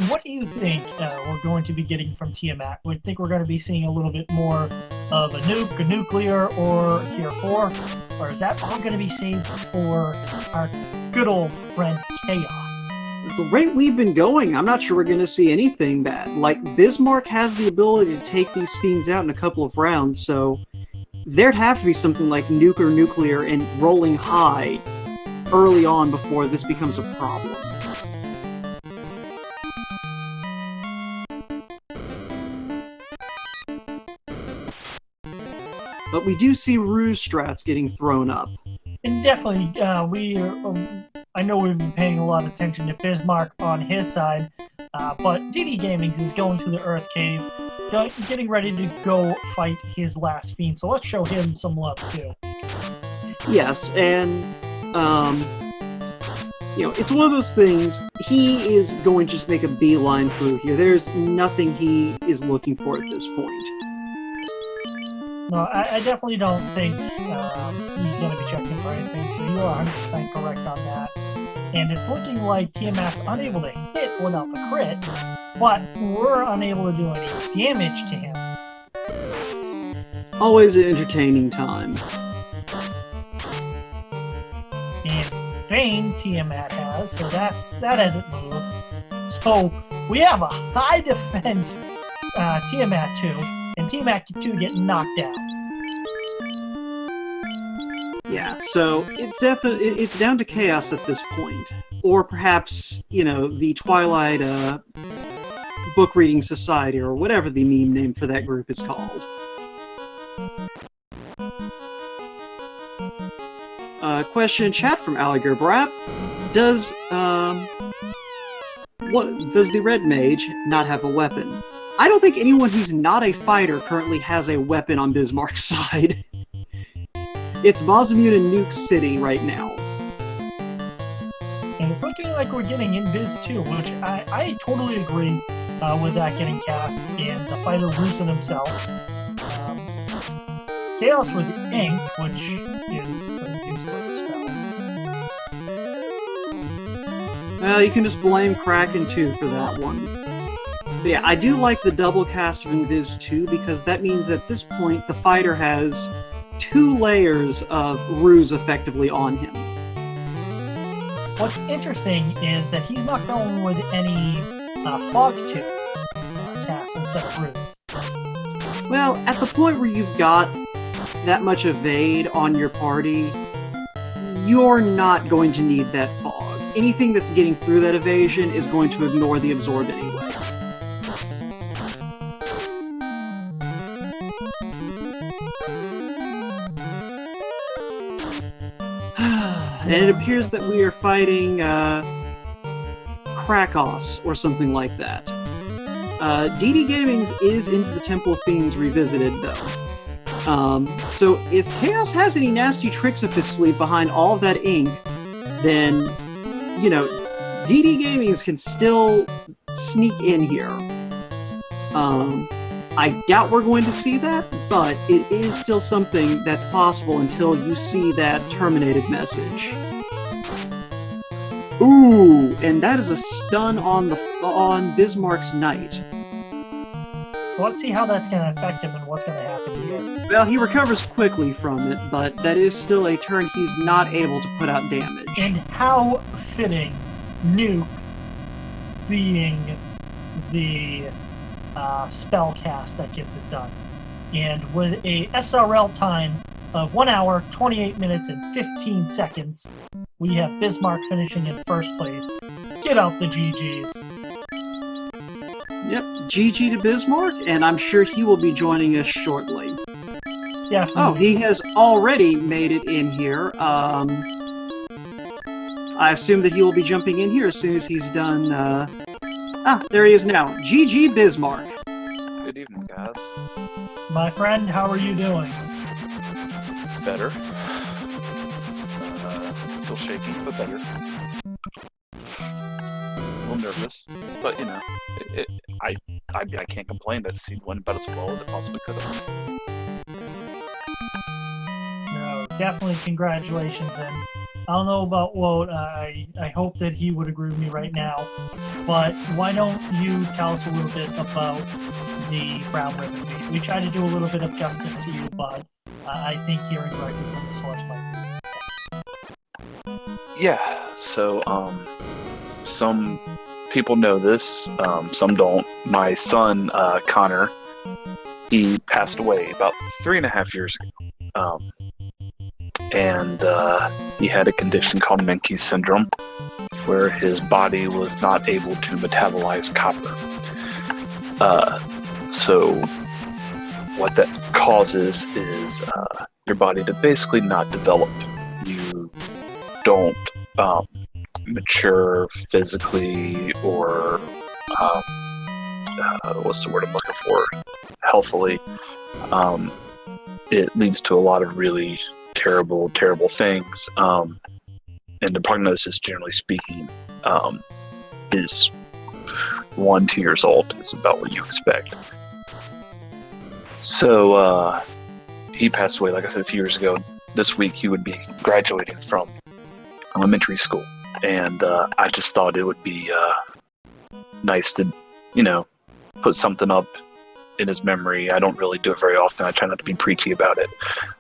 what do you think we're going to be getting from Tiamat? We think we're going to be seeing a little bit more of a nuke, a nuclear, or Tier 4? Or is that all going to be saved for our good old friend Chaos? The rate we've been going, I'm not sure we're going to see anything bad. Like, Bismarck has the ability to take these fiends out in a couple of rounds, so there'd have to be something like nuke or nuclear and rolling high early on before this becomes a problem. But we do see ruse strats getting thrown up. And definitely, I know we've been paying a lot of attention to Bismarck on his side, but DD Gaming is going to the Earth Cave, getting ready to go fight his last fiend, so let's show him some love, too. Yes, and, you know, it's one of those things, he is going to just make a beeline through here. There's nothing he is looking for at this point. No, I definitely don't think he's going to be checking for anything, so you are 100% correct on that. And it's looking like Tiamat's unable to hit without the crit, but we're unable to do any damage to him. Always an entertaining time. And Bane Tiamat has, so that hasn't moved. So we have a high defense Tiamat 2, and Tiamat 2 get knocked out. Yeah, so it's down to Chaos at this point. Or perhaps, you know, the Twilight Book Reading Society, or whatever the meme name for that group is called. Question in chat from Alligator Brap. Does the Red Mage not have a weapon? I don't think anyone who's not a fighter currently has a weapon on Bismarck's side. It's Mazamune and Nuke City right now. And it's looking like we're getting Invis too, which I totally agree with that getting cast, and the fighter Rusin himself. Chaos with Ink, which is a useless spell. Well, you can just blame Kraken 2 for that one. But yeah, I do like the double cast of Invis 2, because that means that at this point the fighter has 2 layers of ruse effectively on him. What's interesting is that he's not going with any Fog 2 cast instead of ruse. Well, at the point where you've got that much evade on your party, you're not going to need that fog. Anything that's getting through that evasion is going to ignore the absorb anyway. And it appears that we are fighting Krakos or something like that. DD Gaming's is Into the Temple of Fiends Revisited, though. So if Chaos has any nasty tricks up his sleeve behind all of that ink, then, you know, DD Gaming's can still sneak in here. I doubt we're going to see that, but it is still something that's possible until you see that terminated message. Ooh, and that is a stun on Bismarck's Knight. So let's see how that's going to affect him and what's going to happen here. Well, he recovers quickly from it, but that is still a turn he's not able to put out damage. And how fitting, Nuke being the spell cast that gets it done. And with a SRL time of 1 hour, 28 minutes, and 15 seconds, we have Bismarck finishing in first place. Get out the GGs. Yep, GG to Bismarck, and I'm sure he will be joining us shortly. Definitely. Oh, he has already made it in here. I assume that he will be jumping in here as soon as he's done. There he is now. GG Bismarck. Good evening, guys. My friend, how are you doing? Better. Still shaky, but better. A little nervous, but you know, I can't complain. That seed went about as well as it possibly could have. No, definitely congratulations, and I don't know about Wout. I hope that he would agree with me right now. But why don't you tell us a little bit about the brown ribbon? We try to do a little bit of justice to you, but I think hearing directly from the source might be. Yeah. So, some people know this, some don't. My son, Connor, he passed away about 3.5 years ago. And he had a condition called Menkes syndrome, where his body was not able to metabolize copper. So what that causes is your body to basically not develop. You don't mature physically or what's the word I'm looking for? Healthily. It leads to a lot of really terrible things. And the prognosis, generally speaking, is 1-2 years old is about what you expect. So he passed away, like I said, a few years ago. This week he would be graduating from elementary school, and I just thought it would be nice to, put something up in his memory. I don't really do it very often. I try not to be preachy about it,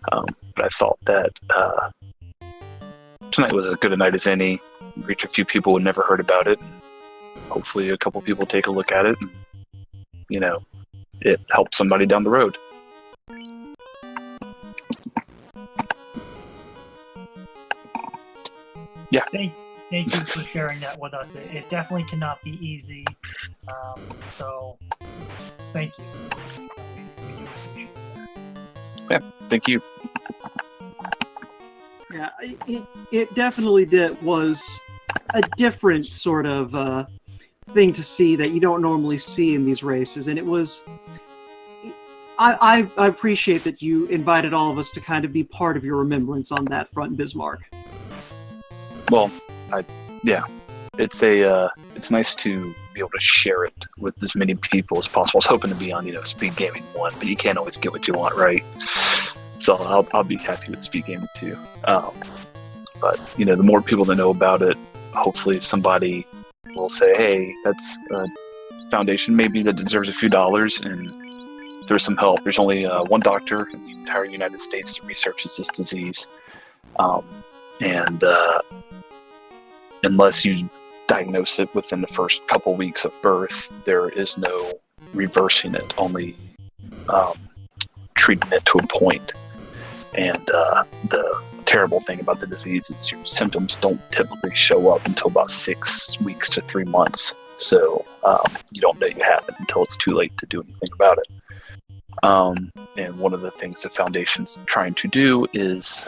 but I thought that tonight was as good a night as any. Reach a few people who never heard about it. Hopefully a couple people take a look at it, and it helps somebody down the road. Yeah. Thank you for sharing that with us. It definitely cannot be easy. So thank you. We do appreciate that. Yeah, thank you. Yeah, it definitely was a different sort of thing to see that you don't normally see in these races, and it was. I appreciate that you invited all of us to kind of be part of your remembrance on that front, Bismark. Well, it's nice to be able to share it with as many people as possible. I was hoping to be on, Speed Gaming 1, but you can't always get what you want, right? So I'll be happy with Speed Gaming 2. But the more people that know about it, hopefully somebody will say, hey, that's a foundation maybe that deserves a few dollars, and there's some help. There's only one doctor in the entire United States that researches this disease. And unless you diagnose it within the first couple weeks of birth, there is no reversing it, only treating it to a point. And the terrible thing about the disease is your symptoms don't typically show up until about 6 weeks to 3 months. So you don't know you have it until it's too late to do anything about it. And one of the things the foundation's trying to do is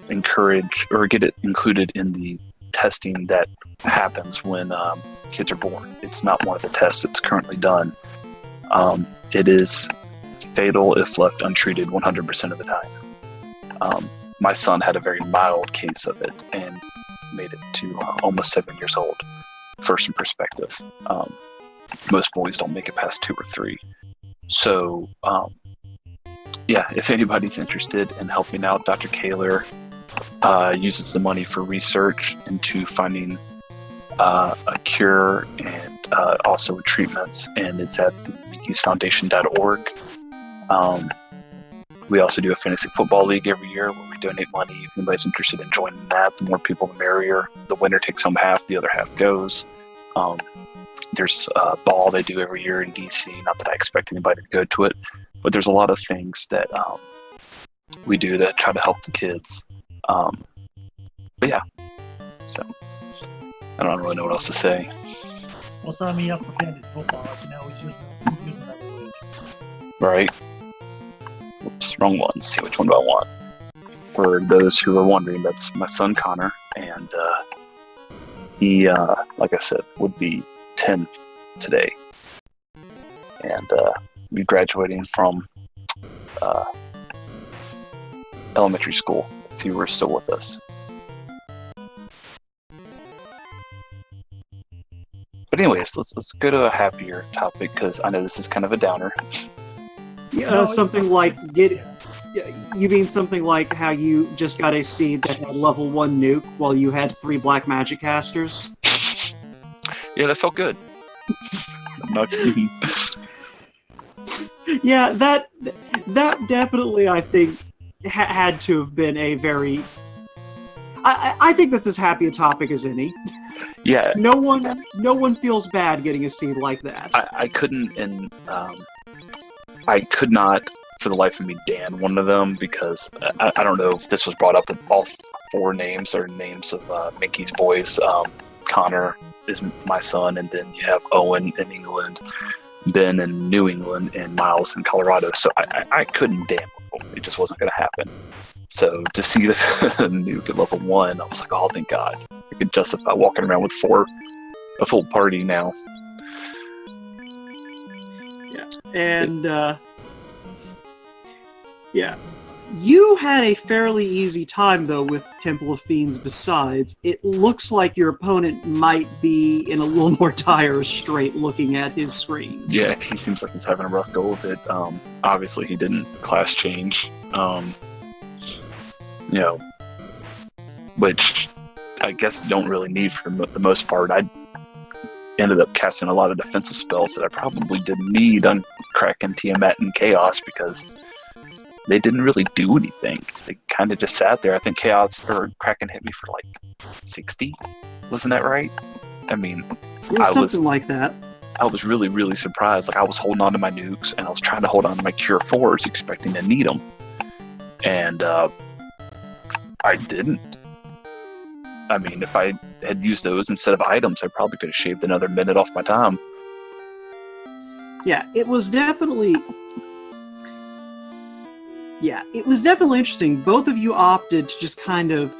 encourage or get it included in the testing that happens when kids are born. It's not one of the tests that's currently done. It is fatal if left untreated 100% of the time. My son had a very mild case of it and made it to almost 7 years old. For some perspective, most boys don't make it past 2 or 3. So, if anybody's interested in helping out, Dr. Kaler uses the money for research into finding a cure and also treatments, and it's at the MenkesFoundation.org. We also do a fantasy football league every year where we donate money. If anybody's interested in joining that, the more people, the merrier. The winner takes home half, the other half goes. There's a ball they do every year in DC. Not that I expect anybody to go to it, but there's a lot of things that we do to try to help the kids. But yeah, so I don't really know what else to say. Well, sign me up for fantasy football. We use another league. Right. Oops, wrong one. Let's see, which one do I want? For those who are wondering, that's my son Connor, and he, like I said, would be 10 today, and be graduating from elementary school if you were still with us. But anyways, let's go to a happier topic, because I know this is kind of a downer. Something like You mean something like how you just got a seed that had level 1 nuke while you had 3 black magic casters? Yeah, that felt good. I'm not kidding. Yeah, that definitely, I think, had to have been a very... I think that's as happy a topic as any. Yeah. No one feels bad getting a seed like that. I couldn't, and I could not, for the life of me, Dan one of them, because I don't know if this was brought up, in all 4 names are names of Mickey's boys. Connor is my son, and then you have Owen in England, Ben in New England, and Miles in Colorado. So I couldn't Dan one of them. It just wasn't going to happen. So to see the nuke at level 1, I was like, oh, thank God. I could justify walking around with a full party now. Yeah. And, yeah. You had a fairly easy time, though, with Temple of Fiends besides. It looks like your opponent might be in a little more dire strait looking at his screen. Yeah, he seems like he's having a rough go of it. Obviously, he didn't class change. Which I guess you don't really need for the most part. I ended up casting a lot of defensive spells that I probably didn't need on Kraken, Tiamat, and Chaos because they didn't really do anything. They kind of just sat there. I think Chaos or Kraken hit me for like 60. Wasn't that right? I mean, something like that. I was really, really surprised. Like, I was holding on to my nukes, and I was trying to hold on to my Cure 4s, expecting to need them. And I didn't. I mean, if I had used those instead of items, I probably could have shaved another minute off my time. Yeah, it was definitely... Yeah, it was definitely interesting. Both of you opted to just kind of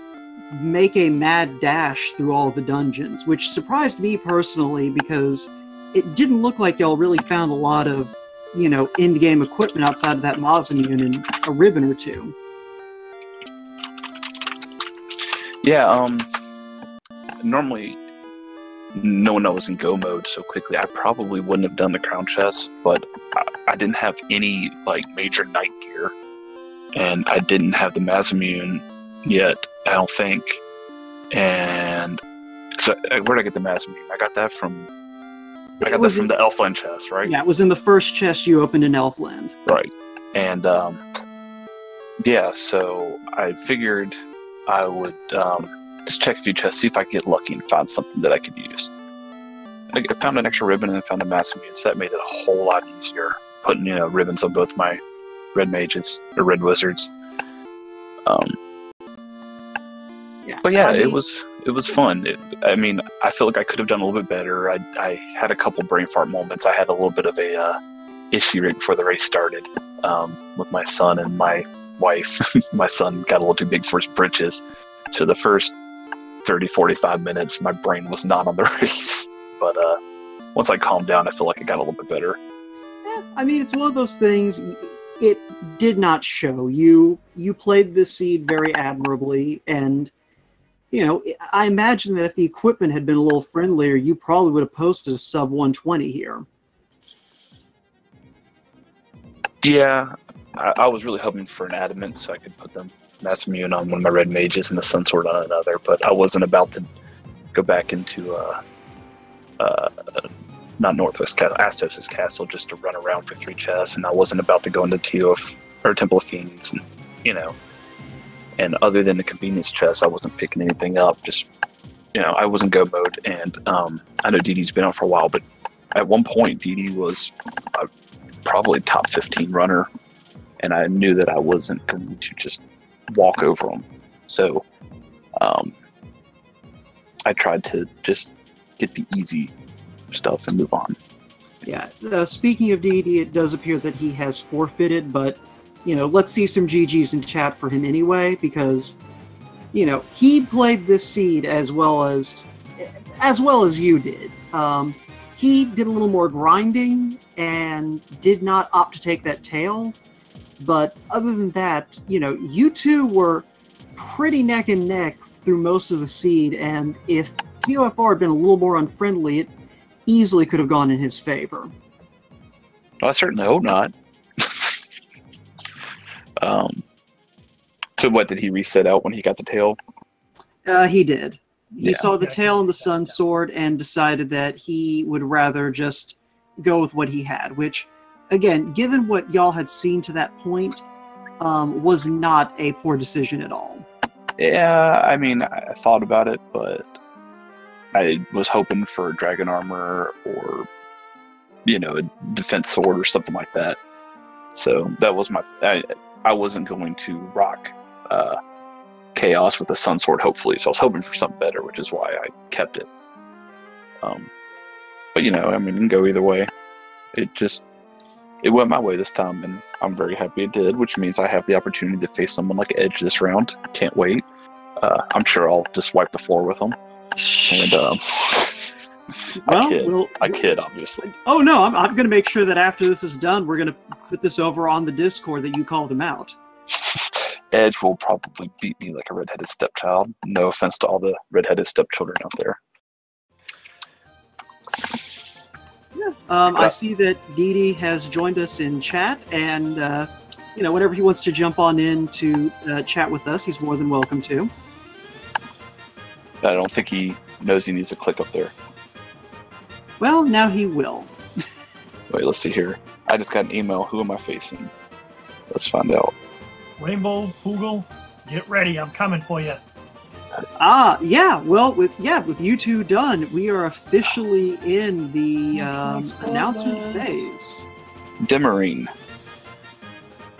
make a mad dash through all the dungeons, which surprised me personally because it didn't look like y'all really found a lot of, end-game equipment outside of that Masamune and a ribbon or 2. Yeah, normally no one was in go mode so quickly. I probably wouldn't have done the crown chest, but I didn't have any major night gear, and I didn't have the Masamune yet, I don't think. And where did I get the Masamune? I got that from the Elfland chest, right? Yeah, it was in the first chest you opened in Elfland. Right. And yeah, so I figured I would just check a few chests, see if I could get lucky and find something that I could use. I found an extra ribbon and I found a Masamune, so that made it a whole lot easier putting ribbons on both my red mages or red wizards. But yeah, it was fun. I feel like I could have done a little bit better. I had a couple brain fart moments. I had a little bit of a issue right before the race started with my son and my wife. My son got a little too big for his britches. So the first 30-45 minutes, my brain was not on the race. But once I calmed down, I feel like it got a little bit better. Yeah, it's one of those things. It did not show. You played this seed very admirably, and I imagine that if the equipment had been a little friendlier, you probably would have posted a sub 120 here. Yeah, I was really hoping for an adamant so I could put them Masamune on one of my red mages and the Sun Sword on another, but I wasn't about to go back into not Northwest Castle, Astos' castle, just to run around for 3 chests, and I wasn't about to go into Temple of Fiends, and other than the convenience chest, I wasn't picking anything up. Just I was in go mode, and I know DD's been out for a while, but at one point DD was probably top 15 runner, and I knew that I wasn't going to just walk over them. So I tried to just get the easy stuff and move on. Yeah. Speaking of DD, it does appear that he has forfeited, but let's see some GGs in chat for him anyway, because he played this seed as well as you did. He did a little more grinding and did not opt to take that tail. But other than that, you two were pretty neck and neck through most of the seed, and if TOFR had been a little more unfriendly, it easily could have gone in his favor. I certainly hope not. So what, did he reset out when he got the tail? He did. He Yeah. saw the tail and the sun sword and decided that he would rather just go with what he had, which, again, given what y'all had seen to that point, was not a poor decision at all. Yeah, I mean, I thought about it, but I was hoping for dragon armor or, a defense sword or something like that. So that was I wasn't going to rock chaos with the sun sword, hopefully. So I was hoping for something better, which is why I kept it. But it can go either way. It went my way this time, and I'm very happy it did, which means I have the opportunity to face someone like Edge this round. Can't wait. I'm sure I'll just wipe the floor with him. And I kid, obviously. Oh no, I'm going to make sure that after this is done, we're going to put this over on the Discord that you called him out. Edge will probably beat me like a redheaded stepchild. No offense to all the redheaded stepchildren out there. Yeah. I see that Dee Dee has joined us in chat, and whenever he wants to jump on in to chat with us, he's more than welcome to. I don't think he knows he needs to click up there. Well, now he will. Wait, let's see here. I just got an email. Who am I facing? Let's find out. Rainbow, Poogle, get ready. I'm coming for you. Yeah. Well, with you two done, we are officially in the announcement phase. Dimmerine.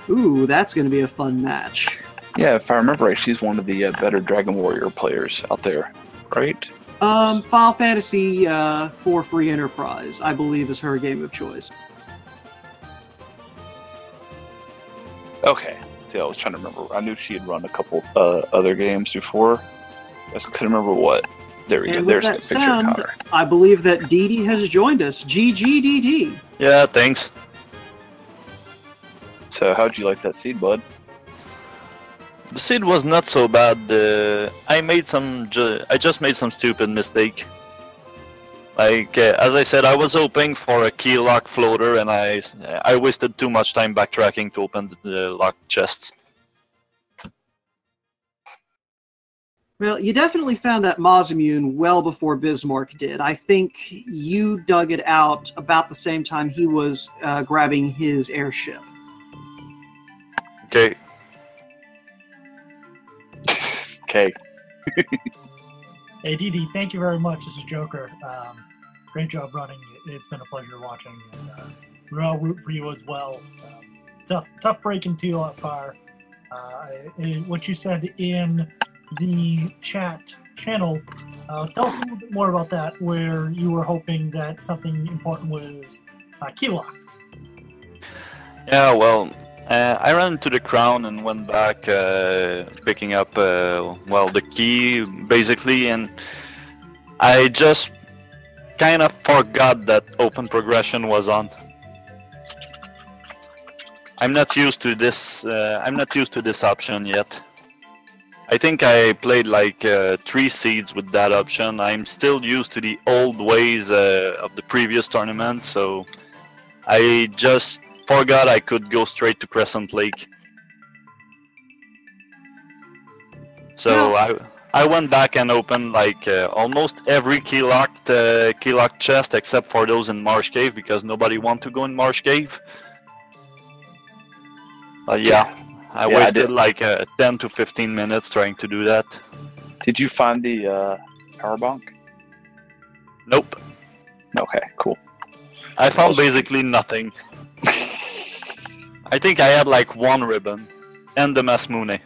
Ooh, that's going to be a fun match. Yeah, if I remember right, she's one of the better Dragon Warrior players out there, right? Final Fantasy 4 Free Enterprise, I believe, is her game of choice. Okay. See, I was trying to remember. I knew she had run a couple other games before. I just couldn't remember what. There we go. There's a picture of her. I believe that Dee Dee has joined us. GGDD. Yeah, thanks. So, how'd you like that seed, bud? The seed was not so bad. I just made some stupid mistake. Like as I said, I was hoping for a key lock floater, and I wasted too much time backtracking to open the locked chests. Well, you definitely found that Mazimune well before Bismark did. I think you dug it out about the same time he was grabbing his airship. Okay. Okay. Hey, Dee Dee, thank you very much. This is Joker. Great job running. It's been a pleasure watching. And, we're all root for you as well. Tough break into fire. What you said in the chat channel, tell us a little bit more about that, where you were hoping that something important was key lock. Yeah, well, I ran into the crown and went back picking up, the key, basically, and I just kind of forgot that open progression was on. I'm not used to this. I'm not used to this option yet. I think I played like 3 seeds with that option. I'm still used to the old ways of the previous tournament, so I just forgot I could go straight to Crescent Lake. So I went back and opened like almost every key locked chest except for those in Marsh Cave, because nobody wanted to go in Marsh Cave. I wasted like 10 to 15 minutes trying to do that. Did you find the power bank? Nope. Okay, cool. I found basically nothing. I think I had like 1 ribbon and the Masmune.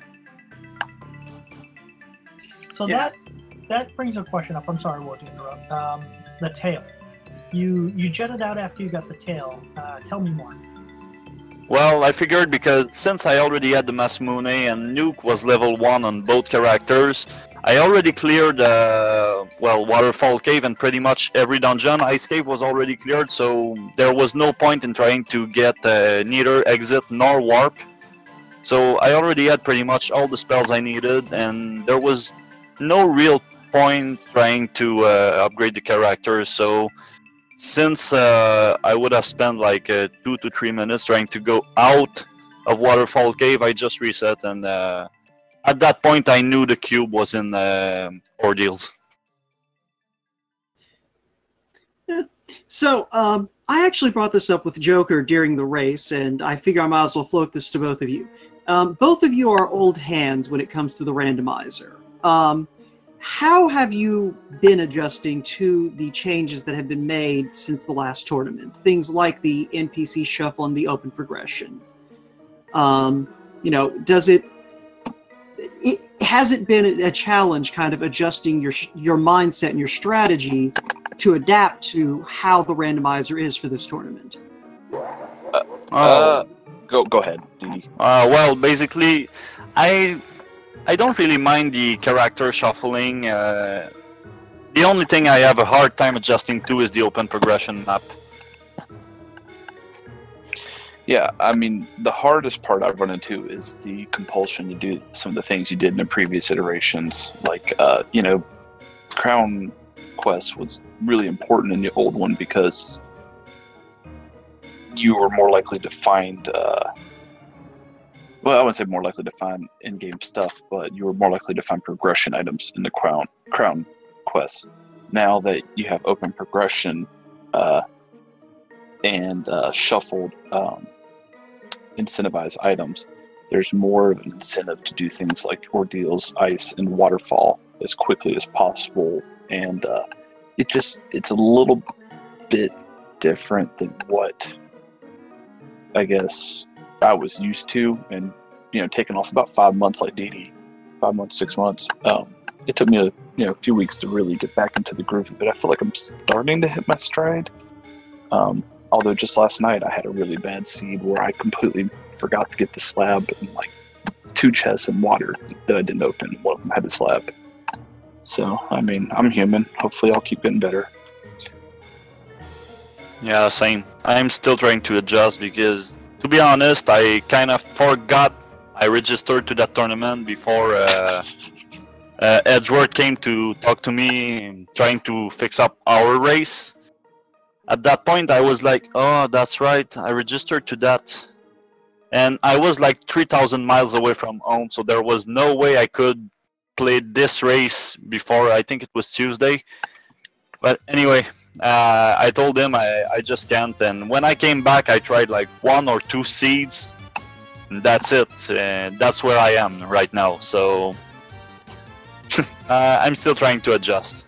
So that brings a question up. I'm sorry, I won't interrupt. The tail. You jetted out after you got the tail. Tell me more. Well, I figured because since I already had the Masmune and Nuke was level 1 on both characters, I already cleared Waterfall Cave and pretty much every dungeon. Ice Cave was already cleared, so there was no point in trying to get neither exit nor warp. So I already had pretty much all the spells I needed, and there was no real point trying to upgrade the character. So since I would have spent like 2 to 3 minutes trying to go out of Waterfall Cave, I just reset, and at that point, I knew the cube was in Ordeals. Yeah. So, I actually brought this up with Joker during the race, and I figure I might as well float this to both of you. Both of you are old hands when it comes to the randomizer. How have you been adjusting to the changes that have been made since the last tournament? Things like the NPC shuffle and the open progression. You know, has it been a challenge kind of adjusting your mindset and your strategy to adapt to how the randomizer is for this tournament? Go ahead, Dee. Well, basically, I don't really mind the character shuffling. The only thing I have a hard time adjusting to is the open progression map. Yeah, I mean, the hardest part I've run into is the compulsion to do some of the things you did in the previous iterations. Like, you know, Crown Quest was really important in the old one because you were more likely to find, well, I wouldn't say more likely to find in-game stuff, but you were more likely to find progression items in the Crown Quest. Now that you have open progression and shuffled incentivized items, there's more of an incentive to do things like Ordeals, Ice, and Waterfall as quickly as possible, and it's a little bit different than what I guess I was used to, and you know, taking off about 5 months like Dee, 5 months, 6 months. It took me a few weeks to really get back into the groove of it. I feel like I'm starting to hit my stride. Although just last night I had a really bad seed where I completely forgot to get the slab and like 2 chests and water that I didn't open. One of them had the slab. So, I mean, I'm human. Hopefully I'll keep getting better. Yeah, same. I'm still trying to adjust because, to be honest, I kind of forgot I registered to that tournament before Edgeworth came to talk to me, trying to fix up our race. At that point, I was like, oh, that's right, I registered to that. And I was like 3,000 miles away from home, so there was no way I could play this race before, I think it was Tuesday. But anyway, I told him I just can't. And when I came back, I tried like 1 or 2 seeds. And that's it. That's where I am right now. So I'm still trying to adjust.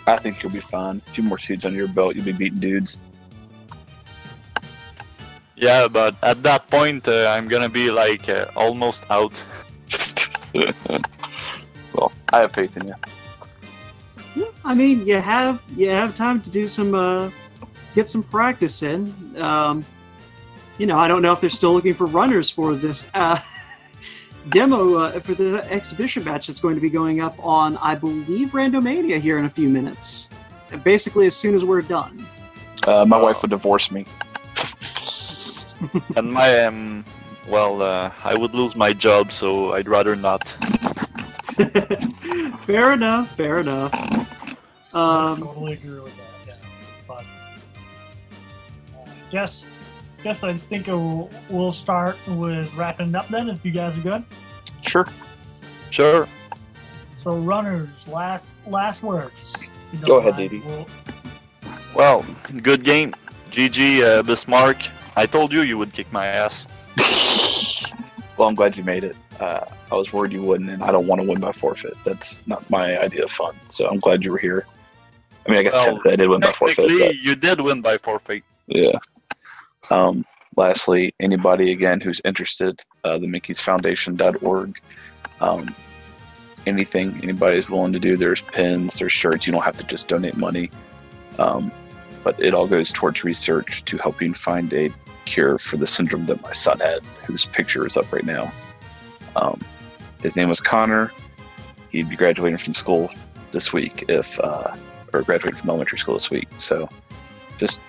I think you'll be fine. A few more seeds under your belt, you'll be beating dudes. Yeah, but at that point, I'm gonna be like almost out. Well, I have faith in you. Yeah, I mean, you have time to do some get some practice in. You know, I don't know if they're still looking for runners for this demo for the exhibition match that's going to be going up on, I believe, Randomania here in a few minutes. Basically, as soon as we're done. My wife would divorce me. And my I would lose my job, so I'd rather not. Fair enough. Fair enough. I totally agree with that. Yeah, but guess I think we'll start with wrapping it up then, if you guys are good. Sure. Sure. So, runners, last words. Go ahead, Dee. Well, good game. GG, Bismark. I told you would kick my ass. Well, I'm glad you made it. I was worried you wouldn't, and I don't want to win by forfeit. That's not my idea of fun. So I'm glad you were here. I mean, I guess technically I did win by forfeit. Technically, you did win by forfeit. Yeah. Lastly, anybody again who's interested, the Mickey'sFoundation.org. Anything anybody's willing to do. There's pins, there's shirts. You don't have to just donate money, but it all goes towards research to helping find a cure for the syndrome that my son had, whose picture is up right now. His name was Connor. He'd be graduating from school this week, or graduating from elementary school this week. So, just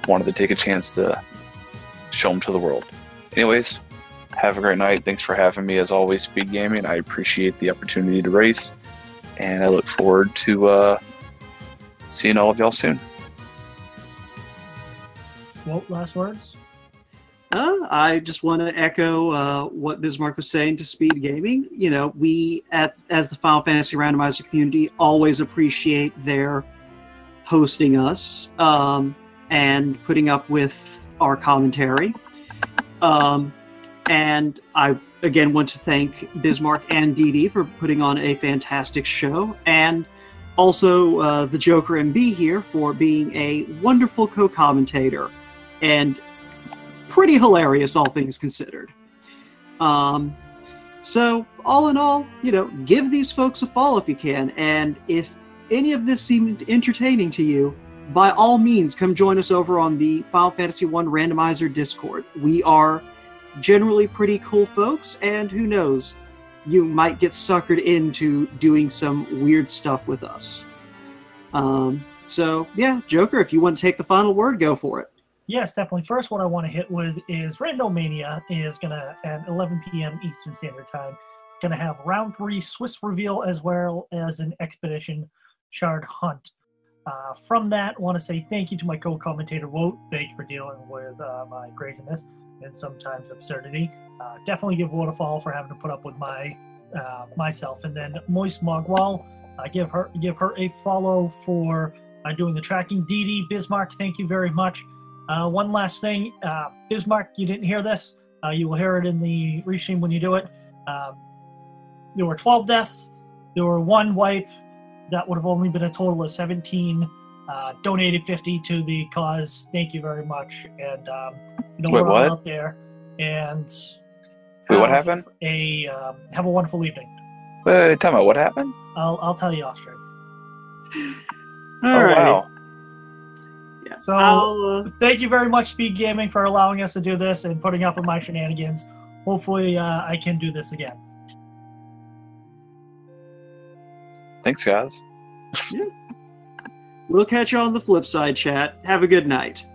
wanted to take a chance to show him to the world. Anyways, have a great night. Thanks for having me, as always, Speed Gaming. I appreciate the opportunity to race, and I look forward to seeing all of y'all soon. Well, last words? I just want to echo what Bismarck was saying to Speed Gaming. You know, we, as the Final Fantasy Randomizer community, always appreciate their hosting us and putting up with our commentary. And I, again, want to thank Bismarck and Dee for putting on a fantastic show, and also the Joker MB here for being a wonderful co-commentator and pretty hilarious, all things considered. So, all in all, you know, give these folks a follow if you can, and if any of this seemed entertaining to you, by all means, come join us over on the Final Fantasy 1 Randomizer Discord. We are generally pretty cool folks, and who knows, you might get suckered into doing some weird stuff with us. So, yeah, Joker, if you want to take the final word, go for it. Yes, definitely. First, what I want to hit with is Randomania is going to, at 11 p.m. Eastern Standard Time, it's going to have round 3 Swiss reveal as well as an Expedition Shard Hunt. From that, I want to say thank you to my co-commentator, Wout. Thank you for dealing with my craziness and sometimes absurdity. Definitely give Wout a follow for having to put up with my myself. And then Moist Mogwal, give her a follow for doing the tracking. Dee Bismarck, thank you very much. One last thing, Bismarck, you didn't hear this. You will hear it in the restream when you do it. There were 12 deaths. There were 1 wipe. That would have only been a total of 17. Donated 50 to the cause. Thank you very much. And you know, Wait, we're what? all out there. And Wait, what happened? Have a wonderful evening. Wait, tell me, what happened? I'll tell you off stream. All right. Wow. Yeah. So thank you very much, Speed Gaming, for allowing us to do this and putting up with my shenanigans. Hopefully, I can do this again. Thanks, guys. We'll catch you on the flip side, chat. Have a good night.